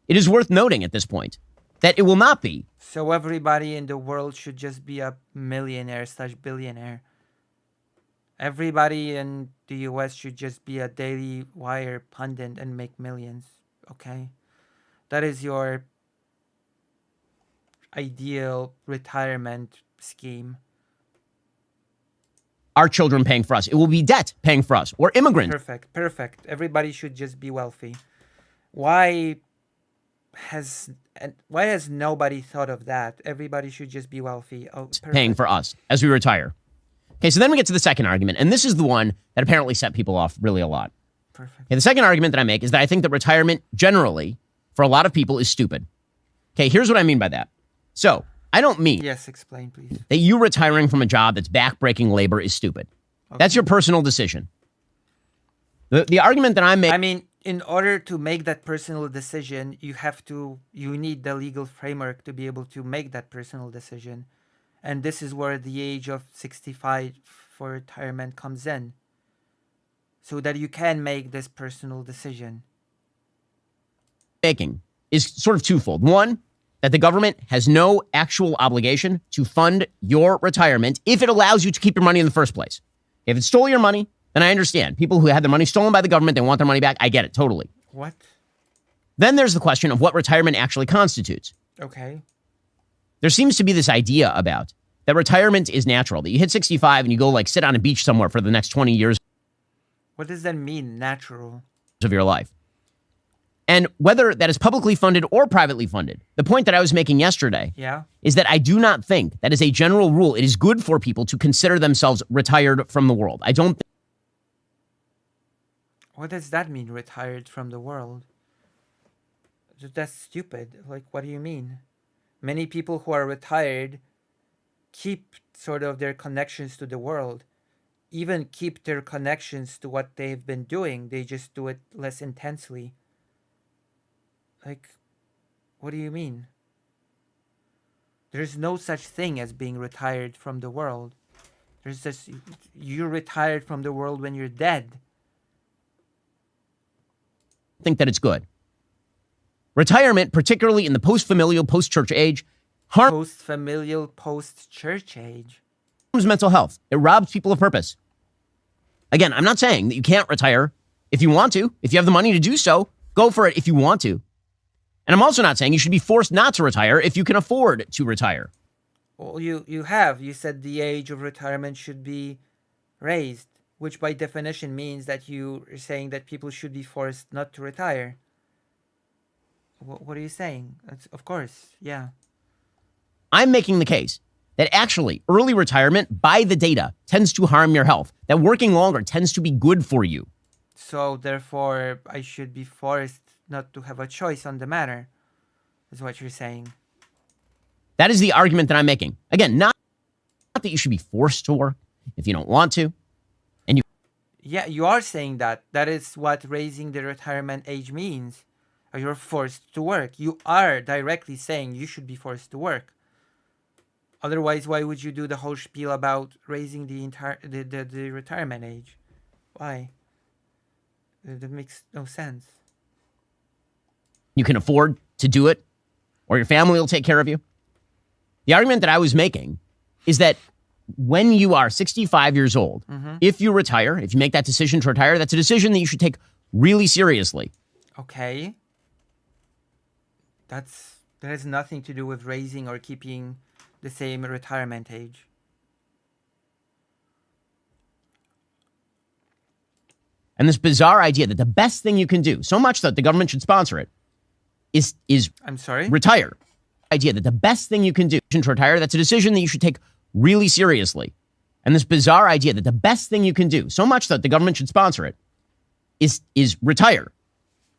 Speaker 2: it is worth noting at this point that it will not be.
Speaker 1: So everybody in the world should just be a millionaire/billionaire. Everybody in the US should just be a Daily Wire pundit and make millions. Okay? That is your ideal retirement scheme.
Speaker 2: Our children paying for us. It will be debt paying for us or immigrants.
Speaker 1: Perfect. Everybody should just be wealthy. Why has nobody thought of that? Everybody should just be wealthy. Oh,
Speaker 2: paying for us as we retire. Okay, so then we get to the second argument, and this is the one that apparently set people off really a lot.
Speaker 1: Perfect.
Speaker 2: Okay, the second argument that I make is that I think that retirement generally, for a lot of people, is stupid. Okay, here's what I mean by that. So, I don't mean
Speaker 1: Yes, explain, please.
Speaker 2: that you retiring from a job that's backbreaking labor is stupid. That's your personal decision. The argument that I'm making...
Speaker 1: I mean, in order to make that personal decision, you need the legal framework to be able to make that personal decision. And this is where the age of 65 for retirement comes in. So that you can make this personal decision.
Speaker 2: making is sort of twofold. One, that the government has no actual obligation to fund your retirement if it allows you to keep your money in the first place. If it stole your money, then I understand. People who had their money stolen by the government, they want their money back. I get it, totally.
Speaker 1: What?
Speaker 2: Then there's the question of what retirement actually constitutes.
Speaker 1: Okay.
Speaker 2: There seems to be this idea about that retirement is natural, that you hit 65 and you go like sit on a beach somewhere for the next 20 years
Speaker 1: What does that mean, natural?
Speaker 2: of your life. And whether that is publicly funded or privately funded, the point that I was making yesterday
Speaker 1: Yeah.
Speaker 2: is that I do not think that as a general rule, it is good for people to consider themselves retired from the world. I don't think
Speaker 1: What does that mean, retired from the world? That's stupid. Like, what do you mean? Many people who are retired keep sort of their connections to the world, even keep their connections to what they've been doing. They just do it less intensely. Like, what do you mean? There's no such thing as being retired from the world. There's just, you're retired from the world when you're dead.
Speaker 2: that it's good. Retirement, particularly in the post-familial, post-church age, harms
Speaker 1: Post-familial, post-church age.
Speaker 2: mental health. It robs people of purpose. Again, I'm not saying that you can't retire if you want to. If you have the money to do so, go for it if you want to. And I'm also not saying you should be forced not to retire if you can afford to retire.
Speaker 1: Well, you said the age of retirement should be raised, which by definition means that you are saying that people should be forced not to retire. What are you saying? Of course, yeah.
Speaker 2: I'm making the case that actually early retirement, by the data, tends to harm your health, that working longer tends to be good for you.
Speaker 1: So therefore, I should be forced not to have a choice on the matter, is what you're saying.
Speaker 2: That is the argument that I'm making. Again, not that you should be forced to work if you don't want to.
Speaker 1: Yeah, you are saying that. That is what raising the retirement age means. You're forced to work. You are directly saying you should be forced to work. Otherwise, why would you do the whole spiel about raising the retirement age? Why? That makes no sense.
Speaker 2: You can afford to do it, or your family will take care of you. The argument that I was making is that when you are 65 years old, if you retire, if you make that decision to retire, that's a decision that you should take really seriously.
Speaker 1: Okay. That has nothing to do with raising or keeping the same retirement age.
Speaker 2: And this bizarre idea that the best thing you can do, so much that the government should sponsor it, is
Speaker 1: I'm sorry?
Speaker 2: retire. Idea that the best thing you can do to retire, that's a decision that you should take really seriously. And this bizarre idea that the best thing you can do, so much that the government should sponsor it, is retire.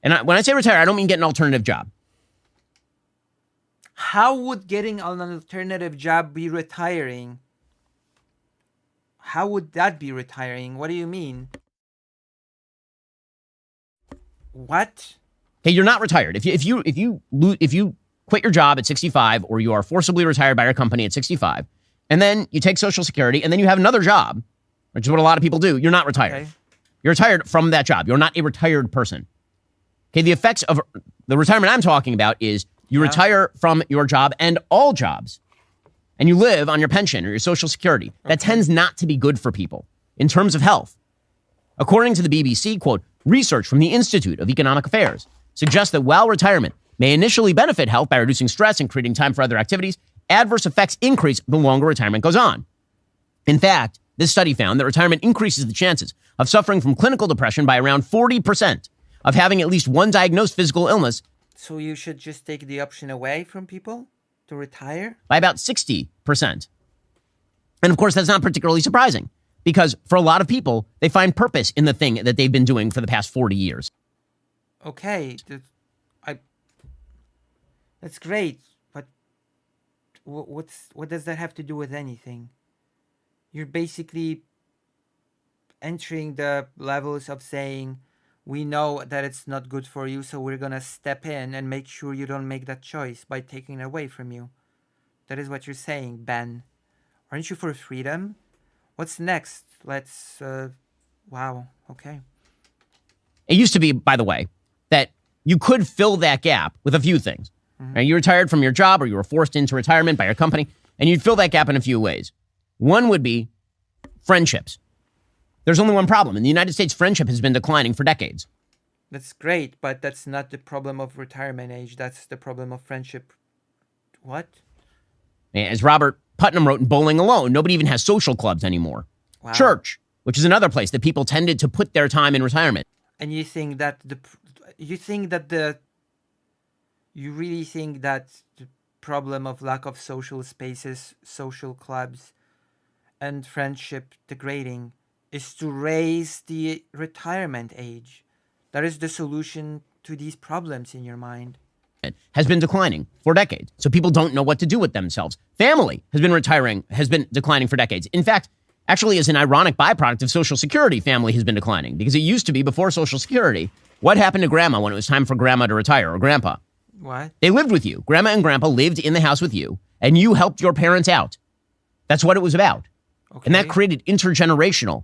Speaker 2: And when I say retire, I don't mean get an alternative job.
Speaker 1: How would getting an alternative job be retiring? How would that be retiring? What do you mean? What?
Speaker 2: Okay, you're not retired. If you quit your job at 65, or you are forcibly retired by your company at 65, and then you take Social Security, and then you have another job, which is what a lot of people do, you're not retired.
Speaker 1: Okay.
Speaker 2: You're retired from that job. You're not a retired person. Okay, the effects of the retirement I'm talking about is you retire from your job and all jobs, and you live on your pension or your Social Security. That tends not to be good for people in terms of health. According to the BBC, quote, research from the Institute of Economic Affairs suggests that while retirement may initially benefit health by reducing stress and creating time for other activities, adverse effects increase the longer retirement goes on. In fact, this study found that retirement increases the chances of suffering from clinical depression by around 40%, of having at least one diagnosed physical illness
Speaker 1: So you should just take the option away from people to retire?
Speaker 2: by about 60%. And of course, that's not particularly surprising because for a lot of people, they find purpose in the thing that they've been doing for the past 40 years.
Speaker 1: Okay, that's great, but what does that have to do with anything? You're basically entering the levels of saying, we know that it's not good for you, so we're gonna step in and make sure you don't make that choice by taking it away from you. That is what you're saying, Ben. Aren't you for freedom? What's next? Wow, okay.
Speaker 2: It used to be, by the way, that you could fill that gap with a few things. Right? You retired from your job or you were forced into retirement by your company, and you'd fill that gap in a few ways. One would be friendships. There's only one problem. In the United States, friendship has been declining for decades.
Speaker 1: That's great, but that's not the problem of retirement age. That's the problem of friendship. What?
Speaker 2: As Robert Putnam wrote in Bowling Alone, nobody even has social clubs anymore.
Speaker 1: Wow.
Speaker 2: Church, which is another place that people tended to put their time in retirement.
Speaker 1: And you think that you really think that the problem of lack of social spaces, social clubs, and friendship degrading is to raise the retirement age. That is the solution to these problems in your mind.
Speaker 2: Has been declining for decades. So people don't know what to do with themselves. Family has been declining for decades. In fact, actually, as an ironic byproduct of Social Security, family has been declining because it used to be before Social Security. What happened to grandma when it was time for grandma to retire or grandpa?
Speaker 1: What?
Speaker 2: They lived with you. Grandma and grandpa lived in the house with you, and you helped your parents out. That's what it was about.
Speaker 1: Okay.
Speaker 2: And that created intergenerational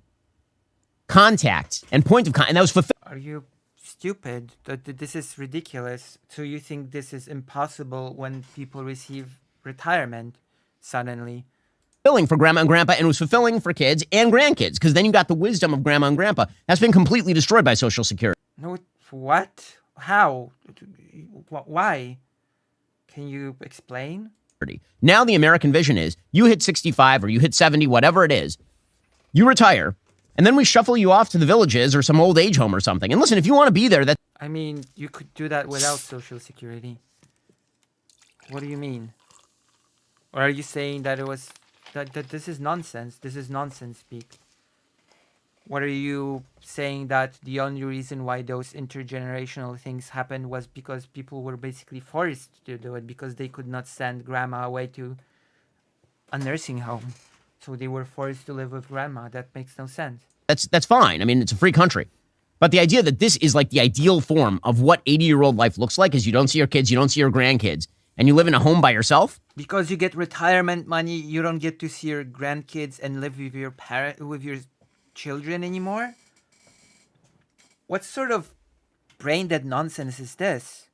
Speaker 2: contact and point of contact. And that was fulfilled.
Speaker 1: Are you stupid? This is ridiculous. So you think this is impossible when people receive retirement suddenly?
Speaker 2: Fulfilling for grandma and grandpa, and it was fulfilling for kids and grandkids, because then you got the wisdom of grandma and grandpa. That's been completely destroyed by Social Security.
Speaker 1: No, what? How? Why? Can you explain?
Speaker 2: Now the American vision is you hit 65 or you hit 70, whatever it is, you retire, and then we shuffle you off to the villages or some old age home or something. And listen, if you want to be there, that's...
Speaker 1: I mean, you could do that without Social Security. What do you mean? Or are you saying that that this is nonsense? This is nonsense speak. What are you saying, that the only reason why those intergenerational things happened was because people were basically forced to do it because they could not send grandma away to a nursing home. So they were forced to live with grandma. That makes no sense.
Speaker 2: That's fine. I mean, it's a free country. But the idea that this is like the ideal form of what 80-year-old life looks like is you don't see your kids, you don't see your grandkids, and you live in a home by yourself.
Speaker 1: Because you get retirement money, you don't get to see your grandkids and live with your children anymore? What sort of brain dead nonsense is this?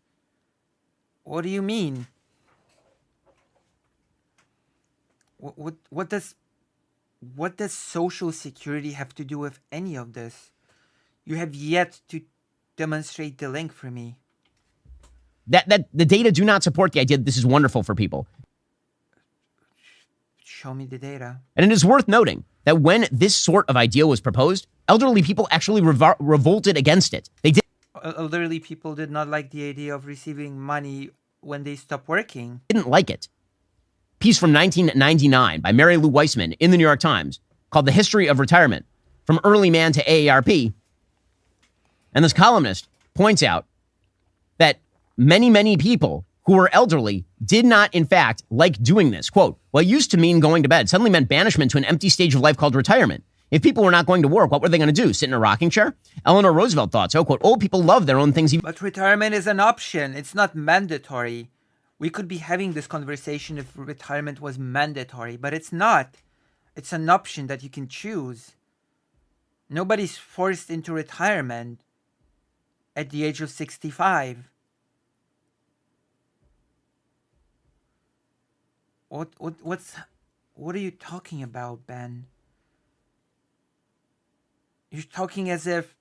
Speaker 1: What do you mean? What does Social Security have to do with any of this? You have yet to demonstrate the link for me.
Speaker 2: That the data do not support the idea that this is wonderful for people.
Speaker 1: Show me the data.
Speaker 2: And it is worth noting that when this sort of idea was proposed, elderly people actually revolted against it. They
Speaker 1: Elderly people did not like the idea of receiving money when they stop working.
Speaker 2: didn't like it. Piece from 1999 by Mary Lou Weissman in the New York Times called The History of Retirement, From Early Man to AARP. And this columnist points out that many people who were elderly did not, in fact, like doing this. Quote, what used to mean going to bed suddenly meant banishment to an empty stage of life called retirement. If people were not going to work, what were they going to do? Sit in a rocking chair? Eleanor Roosevelt thought so. Quote, old people love their own things.
Speaker 1: But retirement is an option. It's not mandatory. We could be having this conversation if retirement was mandatory, but it's not. It's an option that you can choose. Nobody's forced into retirement at the age of 65. What are you talking about, Ben? You're talking as if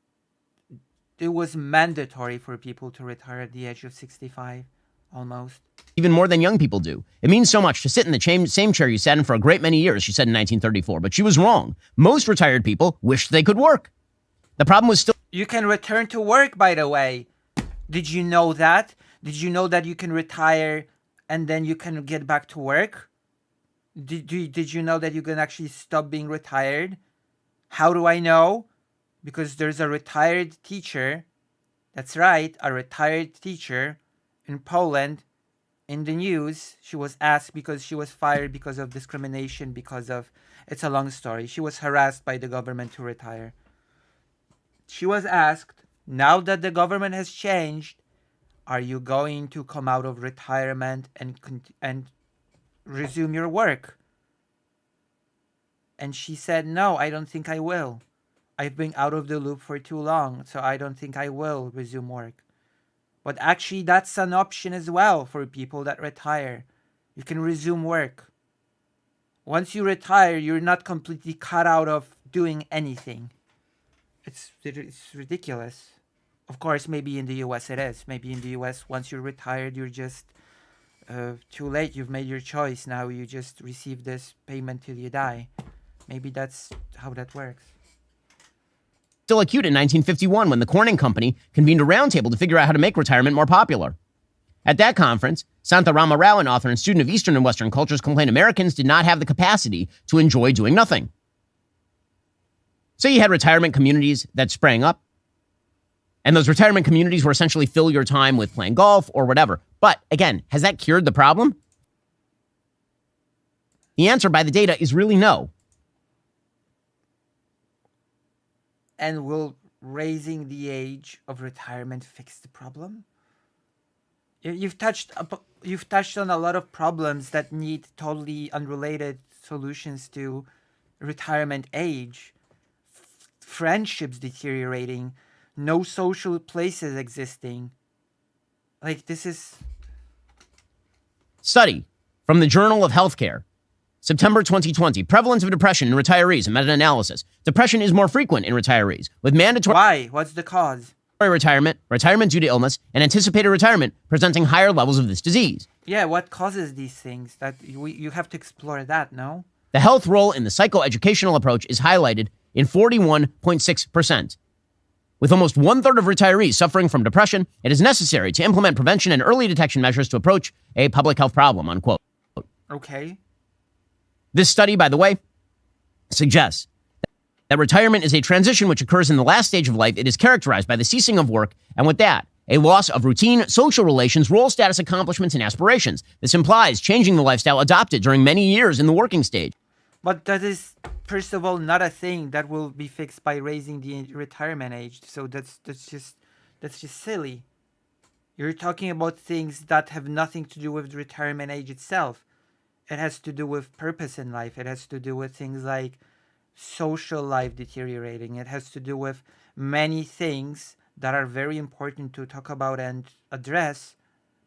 Speaker 1: it was mandatory for people to retire at the age of 65, almost.
Speaker 2: Even more than young people do. It means so much to sit in the same chair you sat in for a great many years, she said in 1934. But she was wrong. Most retired people wished they could work. The problem was still...
Speaker 1: You can return to work, by the way. Did you know that? Did you know that you can retire and then you can get back to work? Did you know that you can actually stop being retired? How do I know? Because there's a retired teacher. That's right, a retired teacher in Poland. In the news, she was asked because she was fired because of discrimination, because of, it's a long story. She was harassed by the government to retire. She was asked, now that the government has changed, are you going to come out of retirement and resume your work? And she said, no, I don't think I will. I've been out of the loop for too long, so I don't think I will resume work. But actually, that's an option as well for people that retire. You can resume work. Once you retire, you're not completely cut out of doing anything. It's ridiculous. Of course, maybe in the US it is. Maybe in the US, once you're retired, you're just too late. You've made your choice. Now you just receive this payment till you die. Maybe that's how that works.
Speaker 2: Still acute in 1951 when the Corning Company convened a roundtable to figure out how to make retirement more popular. At that conference, Santa Rama Rao, an author and student of Eastern and Western cultures, complained Americans did not have the capacity to enjoy doing nothing. So you had retirement communities that sprang up, and those retirement communities were essentially fill your time with playing golf or whatever. But again, has that cured the problem? The answer by the data is really no.
Speaker 1: And will raising the age of retirement fix the problem? You've touched on a lot of problems that need totally unrelated solutions to retirement age. Friendships deteriorating, no social places existing. Like, this is...
Speaker 2: Study from the Journal of Healthcare, September 2020, prevalence of depression in retirees, a meta-analysis. Depression is more frequent in retirees, with mandatory
Speaker 1: Why? What's the cause?
Speaker 2: retirement due to illness, and anticipated retirement presenting higher levels of this disease.
Speaker 1: Yeah, what causes these things? That you have to explore that, no?
Speaker 2: The health role in the psychoeducational approach is highlighted in 41.6%. With almost one-third of retirees suffering from depression, it is necessary to implement prevention and early detection measures to approach a public health problem, unquote.
Speaker 1: Okay.
Speaker 2: This study, by the way, suggests that retirement is a transition which occurs in the last stage of life. It is characterized by the ceasing of work, and with that, a loss of routine, social relations, role status, accomplishments, and aspirations. This implies changing the lifestyle adopted during many years in the working stage.
Speaker 1: But that is, first of all, not a thing that will be fixed by raising the retirement age. So that's just silly. You're talking about things that have nothing to do with the retirement age itself. It has to do with purpose in life. It has to do with things like social life deteriorating. It has to do with many things that are very important to talk about and address,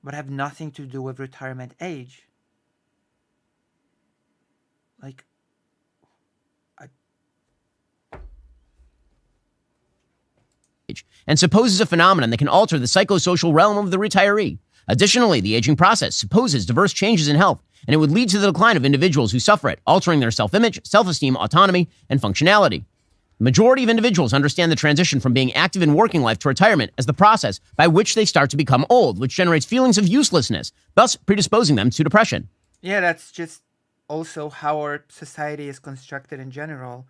Speaker 1: but have nothing to do with retirement age. Like,
Speaker 2: and supposes a phenomenon that can alter the psychosocial realm of the retiree. Additionally, the aging process supposes diverse changes in health, and it would lead to the decline of individuals who suffer it, altering their self-image, self-esteem, autonomy, and functionality. The majority of individuals understand the transition from being active in working life to retirement as the process by which they start to become old, which generates feelings of uselessness, thus predisposing them to depression.
Speaker 1: yeah, that's just also how our society is constructed in general.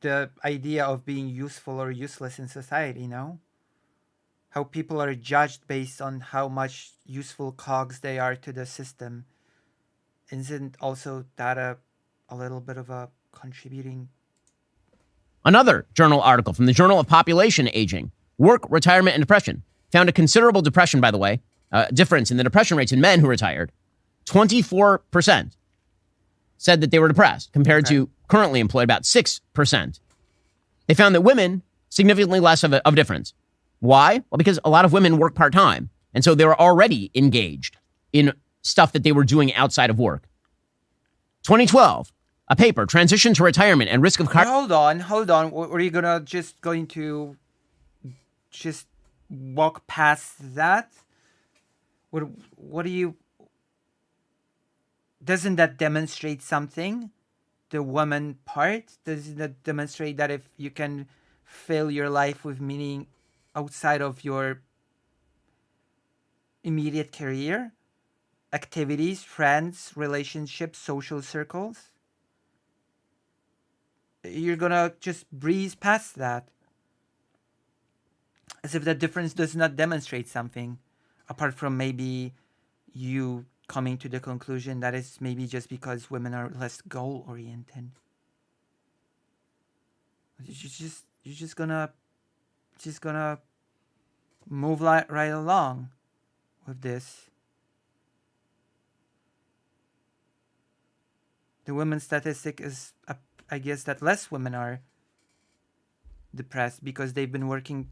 Speaker 1: The idea of being useful or useless in society, no? How people are judged based on how much useful cogs they are to the system. Isn't also that a little bit of a contributing...
Speaker 2: Another journal article from the Journal of Population Aging, Work, Retirement, and Depression, found a considerable depression, by the way, difference in the depression rates in men who retired. 24% said that they were depressed, compared to currently employed about 6%. They found that women, significantly less of a difference. Why? Well, because a lot of women work part-time, and so they were already engaged in stuff that they were doing outside of work. 2012, a paper, Transition to Retirement and Risk of...
Speaker 1: Hold on. Were you going to just walk past that? What do you... Doesn't that demonstrate something? The woman part? Doesn't that demonstrate that if you can fill your life with meaning outside of your immediate career, activities, friends, relationships, social circles, you're gonna just breeze past that as if that difference does not demonstrate something, apart from maybe you coming to the conclusion that it's maybe just because women are less goal oriented. You're just gonna move right along with this. The women's statistic is, I guess, that less women are depressed because they've been working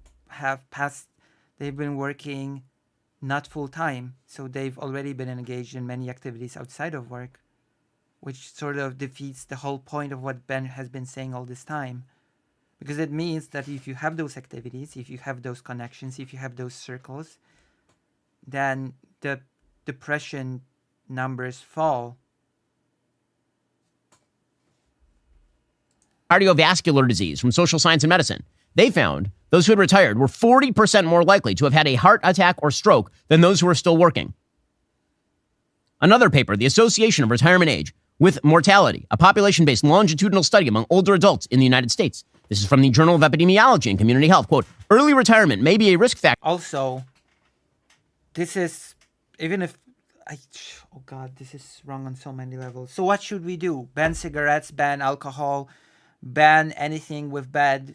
Speaker 1: not full time, so they've already been engaged in many activities outside of work, which sort of defeats the whole point of what Ben has been saying all this time. Because it means that if you have those activities, if you have those connections, if you have those circles, then the depression numbers fall.
Speaker 2: Cardiovascular disease from Social Science and Medicine. They found those who had retired were 40% more likely to have had a heart attack or stroke than those who are still working. Another paper, The Association of Retirement Age with Mortality, a population-based longitudinal study among older adults in the United States. This is from the Journal of Epidemiology and Community Health. Quote, early retirement may be a risk factor.
Speaker 1: Also, this is, even if, oh God, this is wrong on so many levels. So what should we do? Ban cigarettes, ban alcohol, ban anything with bad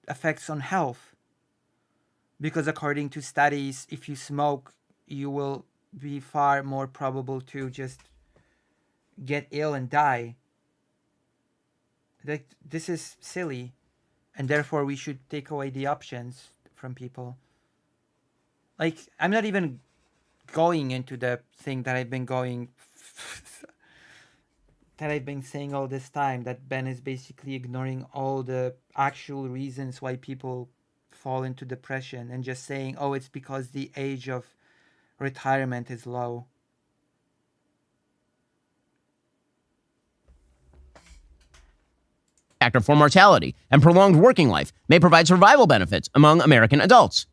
Speaker 1: effects on health? Because according to studies, if you smoke, you will be far more probable to just get ill and die. Like, this is silly, and therefore we should take away the options from people. Like, I'm not even going into the thing that I've been saying all this time, that Ben is basically ignoring all the actual reasons why people fall into depression and just saying, oh, it's because the age of retirement is low.
Speaker 2: Factor for mortality and prolonged working life may provide survival benefits among American adults.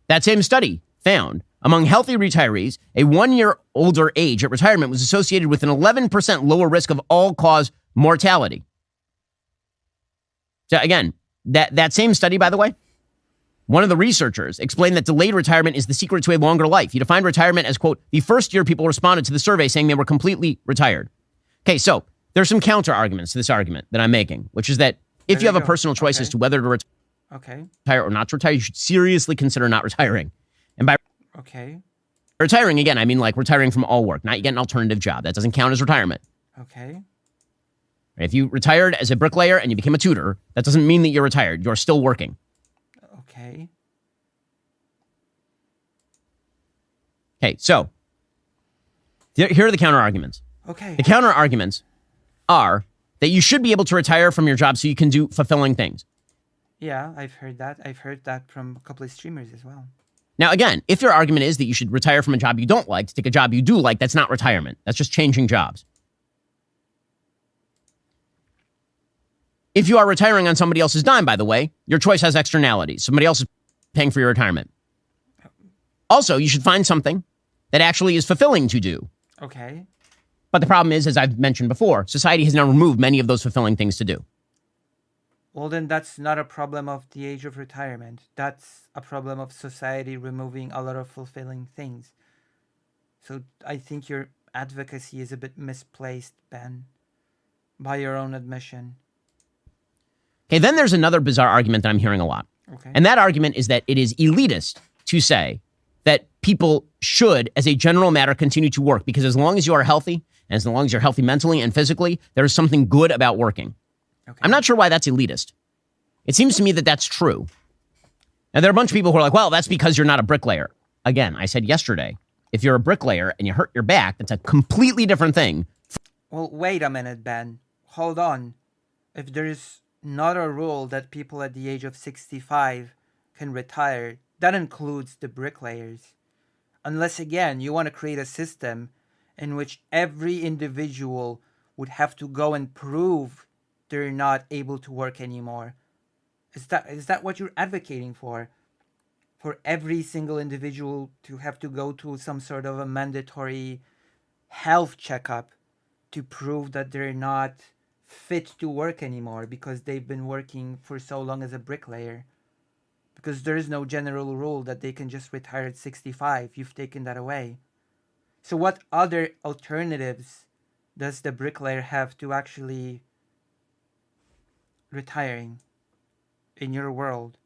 Speaker 2: That same study found among healthy retirees, a 1 year older age at retirement was associated with an 11% lower risk of all-cause mortality. So again, that same study, by the way, one of the researchers explained that delayed retirement is the secret to a longer life. He defined retirement as, quote, the first year people responded to the survey saying they were completely retired. Okay, so there's some counter arguments to this argument that I'm making, which is that if you have a personal choice as to whether to retire or not to retire, you should seriously consider not retiring. And by retiring, again, I mean like retiring from all work, not you get an alternative job. That doesn't count as retirement.
Speaker 1: Okay.
Speaker 2: If you retired as a bricklayer and you became a tutor, that doesn't mean that you're retired. You're still working.
Speaker 1: Okay.
Speaker 2: Okay, so here are the counter arguments.
Speaker 1: Okay.
Speaker 2: The counter arguments are that you should be able to retire from your job so you can do fulfilling things.
Speaker 1: Yeah, I've heard that. I've heard that from a couple of streamers as well.
Speaker 2: Now, again, if your argument is that you should retire from a job you don't like to take a job you do like, that's not retirement. That's just changing jobs. If you are retiring on somebody else's dime, by the way, your choice has externalities. Somebody else is paying for your retirement. Also, you should find something that actually is fulfilling to do.
Speaker 1: Okay.
Speaker 2: But the problem is, as I've mentioned before, society has now removed many of those fulfilling things to do.
Speaker 1: Well, then that's not a problem of the age of retirement. That's a problem of society removing a lot of fulfilling things. So I think your advocacy is a bit misplaced, Ben, by your own admission.
Speaker 2: Okay, then there's another bizarre argument that I'm hearing a lot.
Speaker 1: Okay.
Speaker 2: And that argument is that it is elitist to say that people should, as a general matter, continue to work because as long as you are healthy, and as long as you're healthy mentally and physically, there is something good about working. Okay. I'm not sure why that's elitist. It seems to me that that's true. And there are a bunch of people who are like, well, that's because you're not a bricklayer. Again, I said yesterday, if you're a bricklayer and you hurt your back, that's a completely different thing.
Speaker 1: Well, wait a minute, Ben. Hold on. If there's not a rule that people at the age of 65 can retire, that includes the bricklayers. Unless, again, you want to create a system in which every individual would have to go and prove they're not able to work anymore. Is that what you're advocating for? for every single individual to have to go to some sort of a mandatory health checkup to prove that they're not fit to work anymore because they've been working for so long as a bricklayer. Because there is no general rule that they can just retire at 65. You've taken that away. So what other alternatives does the bricklayer have to actually retiring in your world?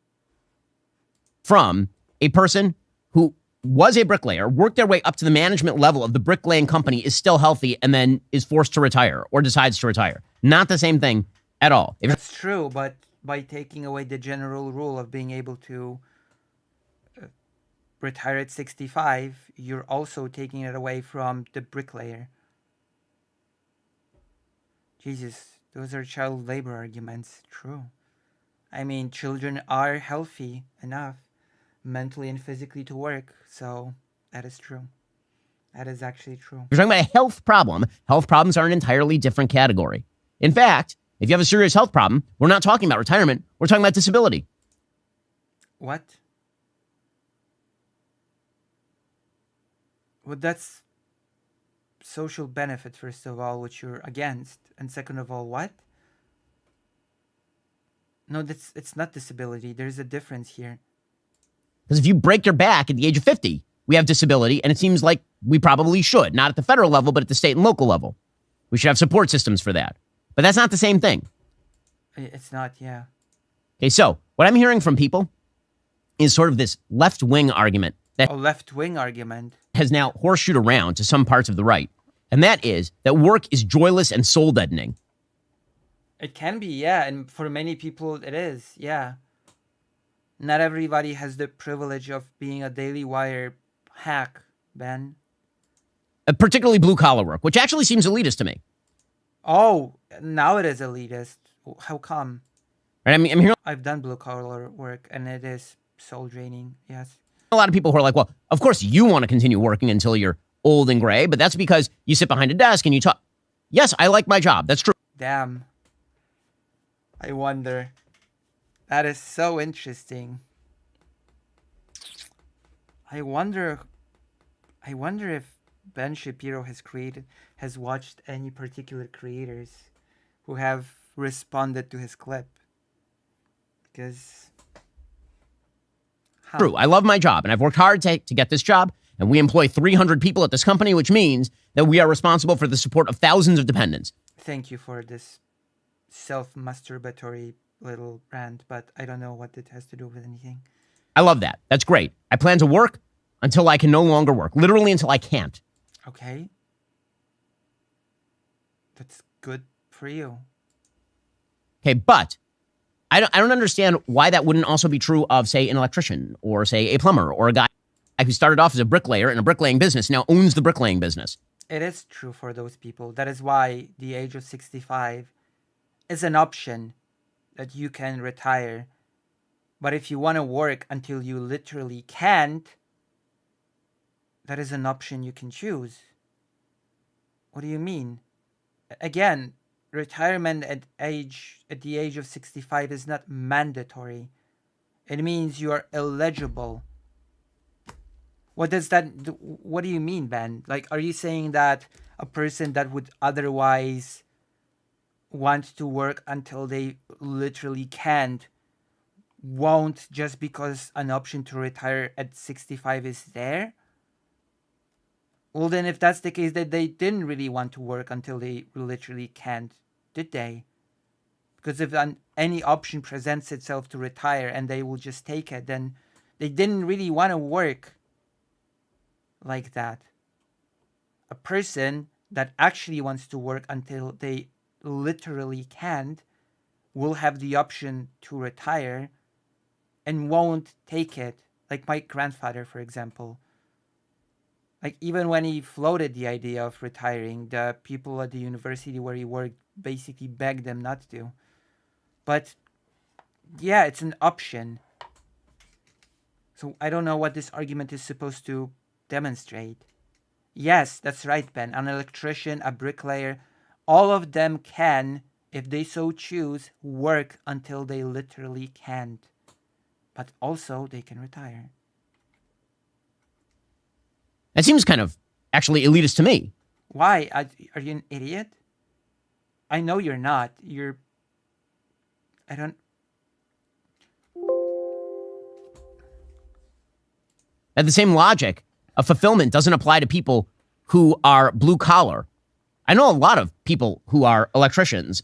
Speaker 2: From a person who was a bricklayer, worked their way up to the management level of the bricklaying company, is still healthy, and then is forced to retire or decides to retire. Not the same thing at all.
Speaker 1: That's true, but by taking away the general rule of being able to retire at 65, you're also taking it away from the bricklayer. Jesus, those are child labor arguments. True. I mean, children are healthy enough mentally and physically to work, so that is true. That is actually true.
Speaker 2: If you're talking about a health problem, health problems are an entirely different category. In fact, if you have a serious health problem, we're not talking about retirement. We're talking about disability.
Speaker 1: What? Well, that's social benefit, first of all, which you're against. And second of all, what? No, it's not disability. There's a difference here.
Speaker 2: Because if you break your back at the age of 50, we have disability, and it seems like we probably should. Not at the federal level, but at the state and local level. We should have support systems for that. But that's not the same thing.
Speaker 1: It's not, yeah.
Speaker 2: Okay, so what I'm hearing from people is sort of this left-wing argument that
Speaker 1: A left-wing argument.
Speaker 2: has now horseshoed around to some parts of the right. And that is that work is joyless and soul-deadening.
Speaker 1: It can be, yeah, and for many people it is, yeah. Not everybody has the privilege of being a Daily Wire hack, Ben.
Speaker 2: Particularly blue-collar work, which actually seems elitist to me.
Speaker 1: Oh, now it is elitist. How come?
Speaker 2: Right? I mean, I'm hearing
Speaker 1: I've done blue collar work and it is soul draining, yes.
Speaker 2: a lot of people who are like, well, of course you want to continue working until you're old and gray, but that's because you sit behind a desk and you talk. Yes, I like my job. That's true.
Speaker 1: Damn. I wonder. That is so interesting. I wonder if Ben Shapiro has watched any particular creators who have responded to his clip. Because
Speaker 2: True. I love my job, and I've worked hard to get this job, and we employ 300 people at this company, which means that we are responsible for the support of thousands of dependents.
Speaker 1: Thank you for this self-masturbatory little rant, but I don't know what it has to do with anything.
Speaker 2: I love that. That's great. I plan to work until I can no longer work, literally until I can't.
Speaker 1: Okay. That's good for you.
Speaker 2: Okay, but I don't understand why that wouldn't also be true of, say, an electrician or, say, a plumber or a guy who started off as a bricklayer in a bricklaying business, now owns the bricklaying business.
Speaker 1: It is true for those people. That is why the age of 65 is an option that you can retire. But if you want to work until you literally can't, that is an option you can choose. What do you mean? Again, retirement at the age of 65 is not mandatory. It means you are eligible. What do you mean, Ben? Like, are you saying that a person that would otherwise want to work until they literally can't won't just because an option to retire at 65 is there? Well, then if that's the case, that they didn't really want to work until they literally can't, did they? Because if any option presents itself to retire and they will just take it, then they didn't really want to work like that. A person that actually wants to work until they literally can't will have the option to retire and won't take it. Like my grandfather, for example. Like, even when he floated the idea of retiring, the people at the university where he worked basically begged them not to. But yeah, it's an option. So I don't know what this argument is supposed to demonstrate. Yes, that's right, Ben. An electrician, a bricklayer, all of them can, if they so choose, work until they literally can't. But also they can retire.
Speaker 2: That seems kind of actually elitist to me.
Speaker 1: Why? Are you an idiot? I know you're not. I don't.
Speaker 2: That the same logic of fulfillment doesn't apply to people who are blue collar. I know a lot of people who are electricians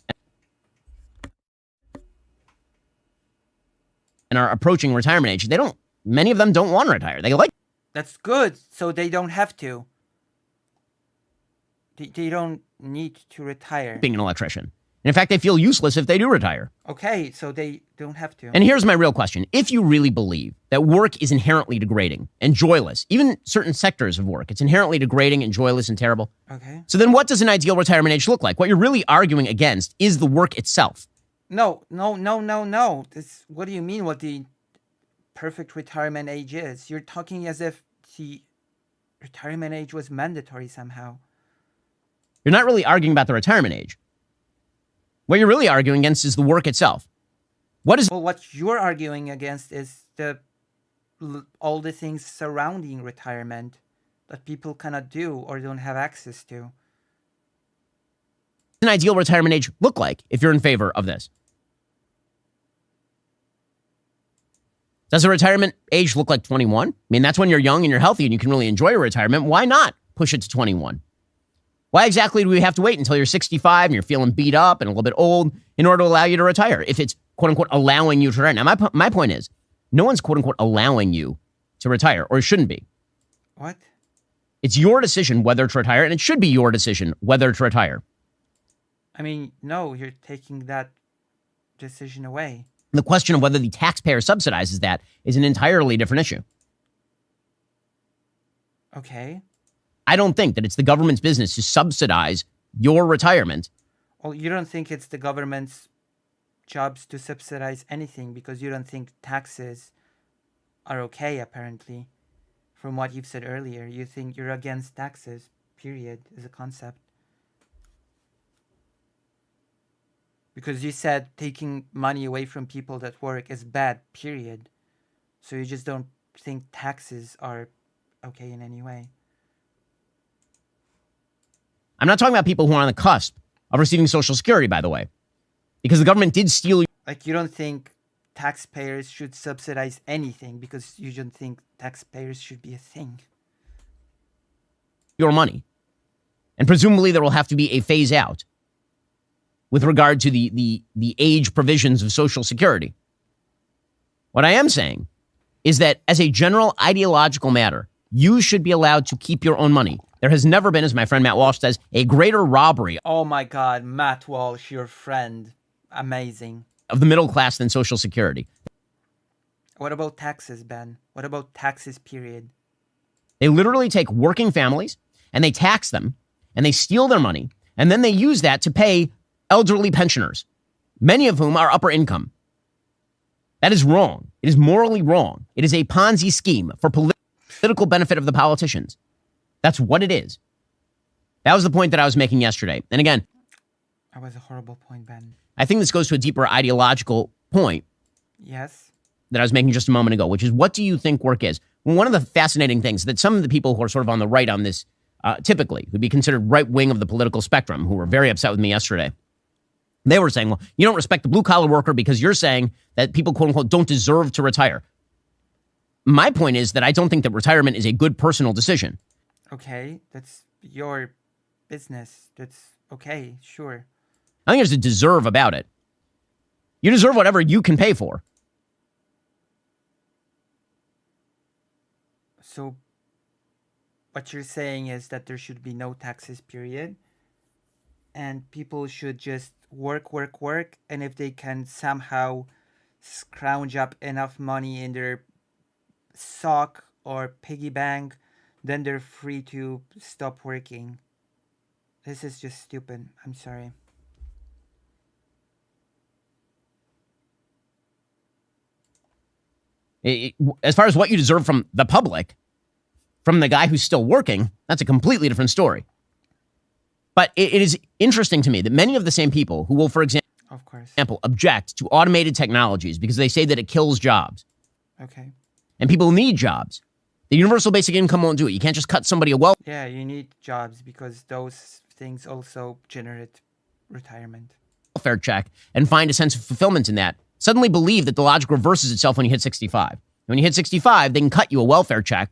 Speaker 2: and are approaching retirement age. Many of them don't want to retire. They like.
Speaker 1: That's good, so they don't have to. They don't need to retire.
Speaker 2: Being an electrician. And in fact, they feel useless if they do retire.
Speaker 1: Okay, so they don't have to.
Speaker 2: And here's my real question. If you really believe that work is inherently degrading and joyless, even certain sectors of work, it's inherently degrading and joyless and terrible.
Speaker 1: Okay.
Speaker 2: So then what does an ideal retirement age look like? What you're really arguing against is the work itself.
Speaker 1: No. What do you mean what the perfect retirement age is? You're talking as if the retirement age was mandatory somehow.
Speaker 2: You're not really arguing about the retirement age. What you're really arguing against is the work itself.
Speaker 1: Well, what you're arguing against is all the things surrounding retirement that people cannot do or don't have access to.
Speaker 2: An ideal retirement age look like if you're in favor of this? Does a retirement age look like 21? I mean, that's when you're young and you're healthy and you can really enjoy your retirement. Why not push it to 21? Why exactly do we have to wait until you're 65 and you're feeling beat up and a little bit old in order to allow you to retire? If it's, quote unquote, allowing you to retire. Now, my point is, no one's, quote unquote, allowing you to retire, or it shouldn't be.
Speaker 1: What?
Speaker 2: It's your decision whether to retire, and it should be your decision whether to retire.
Speaker 1: I mean, no, you're taking that decision away.
Speaker 2: The question of whether the taxpayer subsidizes that is an entirely different issue.
Speaker 1: Okay.
Speaker 2: I don't think that it's the government's business to subsidize your retirement.
Speaker 1: Well, you don't think it's the government's jobs to subsidize anything because you don't think taxes are okay, apparently. From what you've said earlier, you think you're against taxes, period, as a concept. Because you said taking money away from people that work is bad, period. So you just don't think taxes are okay in any way.
Speaker 2: I'm not talking about people who are on the cusp of receiving Social Security, by the way, because the government did steal.
Speaker 1: Like, you don't think taxpayers should subsidize anything because you don't think taxpayers should be a thing.
Speaker 2: Your money. And presumably there will have to be a phase out with regard to the age provisions of Social Security. What I am saying is that as a general ideological matter, you should be allowed to keep your own money. There has never been, as my friend Matt Walsh says, a greater robbery.
Speaker 1: Oh my God, Matt Walsh, your friend. Amazing.
Speaker 2: Of the middle class than Social Security.
Speaker 1: What about taxes, Ben? What about taxes, period?
Speaker 2: They literally take working families and they tax them and they steal their money and then they use that to pay elderly pensioners, many of whom are upper income. That is wrong. It is morally wrong. It is a Ponzi scheme for political benefit of the politicians. That's what it is. That was the point that I was making yesterday. And again,
Speaker 1: that was a horrible point, Ben.
Speaker 2: I think this goes to a deeper ideological point.
Speaker 1: Yes.
Speaker 2: That I was making just a moment ago, which is, what do you think work is? Well, one of the fascinating things that some of the people who are sort of on the right on this, typically would be considered right wing of the political spectrum, who were very upset with me yesterday. They were saying, well, you don't respect the blue collar worker because you're saying that people, quote unquote, don't deserve to retire. My point is that I don't think that retirement is a good personal decision.
Speaker 1: Okay, that's your business. That's okay, sure.
Speaker 2: I think there's a deserve about it. You deserve whatever you can pay for.
Speaker 1: So what you're saying is that there should be no taxes, period. And people should just work. And if they can somehow scrounge up enough money in their sock or piggy bank, then they're free to stop working. This is just stupid. I'm sorry.
Speaker 2: As far as what you deserve from the public, from the guy who's still working, that's a completely different story. But it is interesting to me that many of the same people who will, for example, object to automated technologies because they say that it kills jobs.
Speaker 1: Okay.
Speaker 2: And people need jobs. The universal basic income won't do it. You can't just cut somebody a
Speaker 1: Yeah, you need jobs because those things also generate retirement.
Speaker 2: welfare check and find a sense of fulfillment in that. Suddenly believe that the logic reverses itself when you hit 65. When you hit 65, they can cut you a welfare check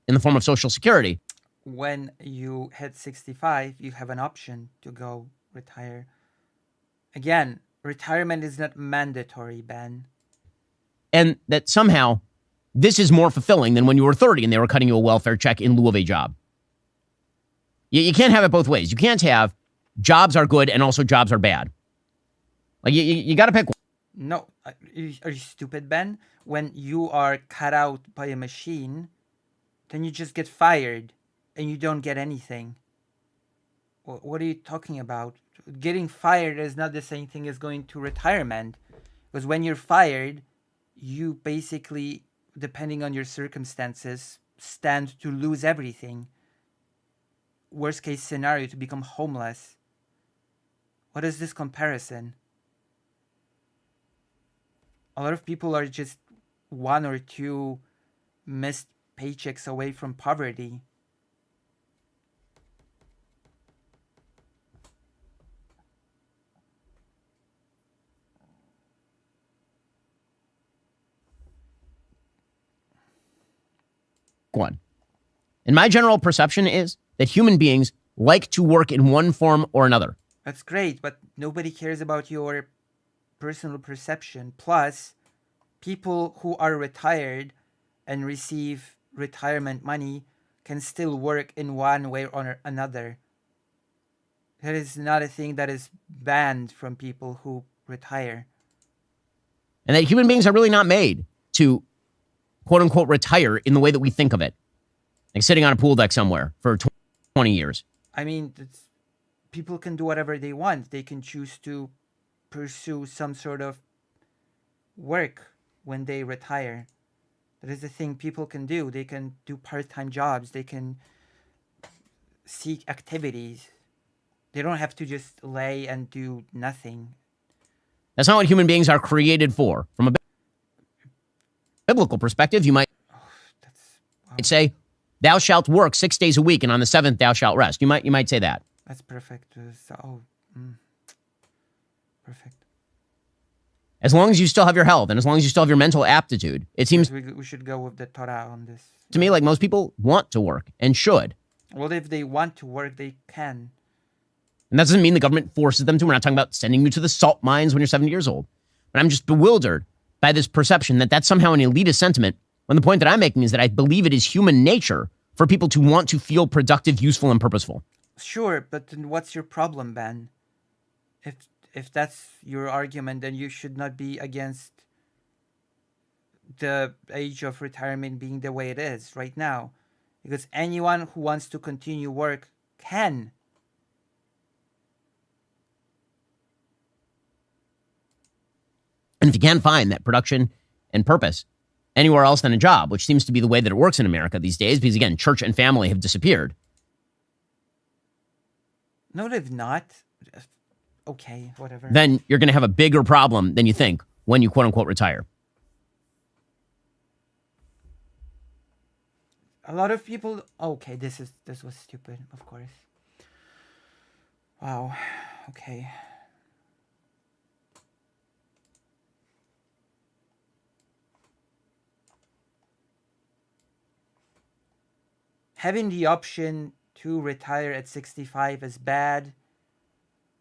Speaker 2: in the form of Social Security.
Speaker 1: When you hit 65, you have an option to go retire. Again, retirement is not mandatory, Ben.
Speaker 2: And that somehow this is more fulfilling than when you were 30 and they were cutting you a welfare check in lieu of a job. You can't have it both ways. You can't have jobs are good and also jobs are bad. Like you got to pick one.
Speaker 1: No, are you stupid, Ben? When you are cut out by a machine, then you just get fired and you don't get anything. What are you talking about? Getting fired is not the same thing as going to retirement. Because when you're fired, you basically, depending on your circumstances, stand to lose everything. Worst case scenario, to become homeless. What is this comparison? A lot of people are just 1 or 2 missed paychecks away from poverty.
Speaker 2: One. And my general perception is that human beings like to work in one form or another.
Speaker 1: That's great, but nobody cares about your personal perception. Plus, people who are retired and receive retirement money can still work in one way or another. That is not a thing that is banned from people who retire.
Speaker 2: And that human beings are really not made to, quote unquote, retire in the way that we think of it. Like sitting on a pool deck somewhere for 20 years.
Speaker 1: I mean, people can do whatever they want. They can choose to pursue some sort of work when they retire. That is the thing people can do. They can do part-time jobs. They can seek activities. They don't have to just lay and do nothing.
Speaker 2: That's not what human beings are created for. From a biblical perspective, you might say, thou shalt work 6 days a week, and on the seventh thou shalt rest. You might say that.
Speaker 1: That's perfect. Perfect.
Speaker 2: As long as you still have your health and as long as you still have your mental aptitude, it seems
Speaker 1: we should go with the Torah on this.
Speaker 2: to me like most people want to work and should.
Speaker 1: Well, if they want to work, they can.
Speaker 2: And that doesn't mean the government forces them to. We're not talking about sending you to the salt mines when you're 70 years old. But I'm just bewildered by this perception that that's somehow an elitist sentiment, when the point that I'm making is that I believe it is human nature for people to want to feel productive, useful, and purposeful.
Speaker 1: Sure, but then what's your problem, Ben? If that's your argument, then you should not be against the age of retirement being the way it is right now. Because anyone who wants to continue work can.
Speaker 2: And if you can't find that production and purpose anywhere else than a job, which seems to be the way that it works in America these days, because again, church and family have disappeared.
Speaker 1: No, they've not. Okay, whatever.
Speaker 2: Then you're going to have a bigger problem than you think when you quote unquote retire.
Speaker 1: A lot of people. Okay, this was stupid. Of course. Wow. Okay. Having the option to retire at 65 is bad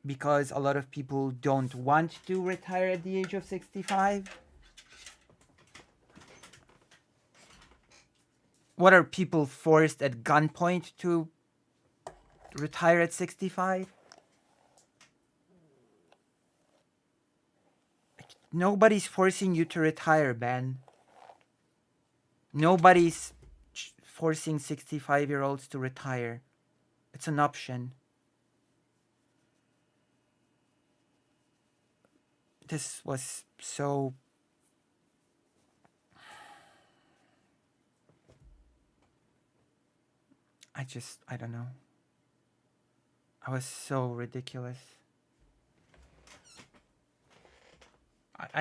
Speaker 1: because a lot of people don't want to retire at the age of 65. What are people forced at gunpoint to retire at 65? Nobody's forcing you to retire, Ben. Nobody's forcing 65-year-olds to retire. It's an option. This was so... I don't know. I was so ridiculous. I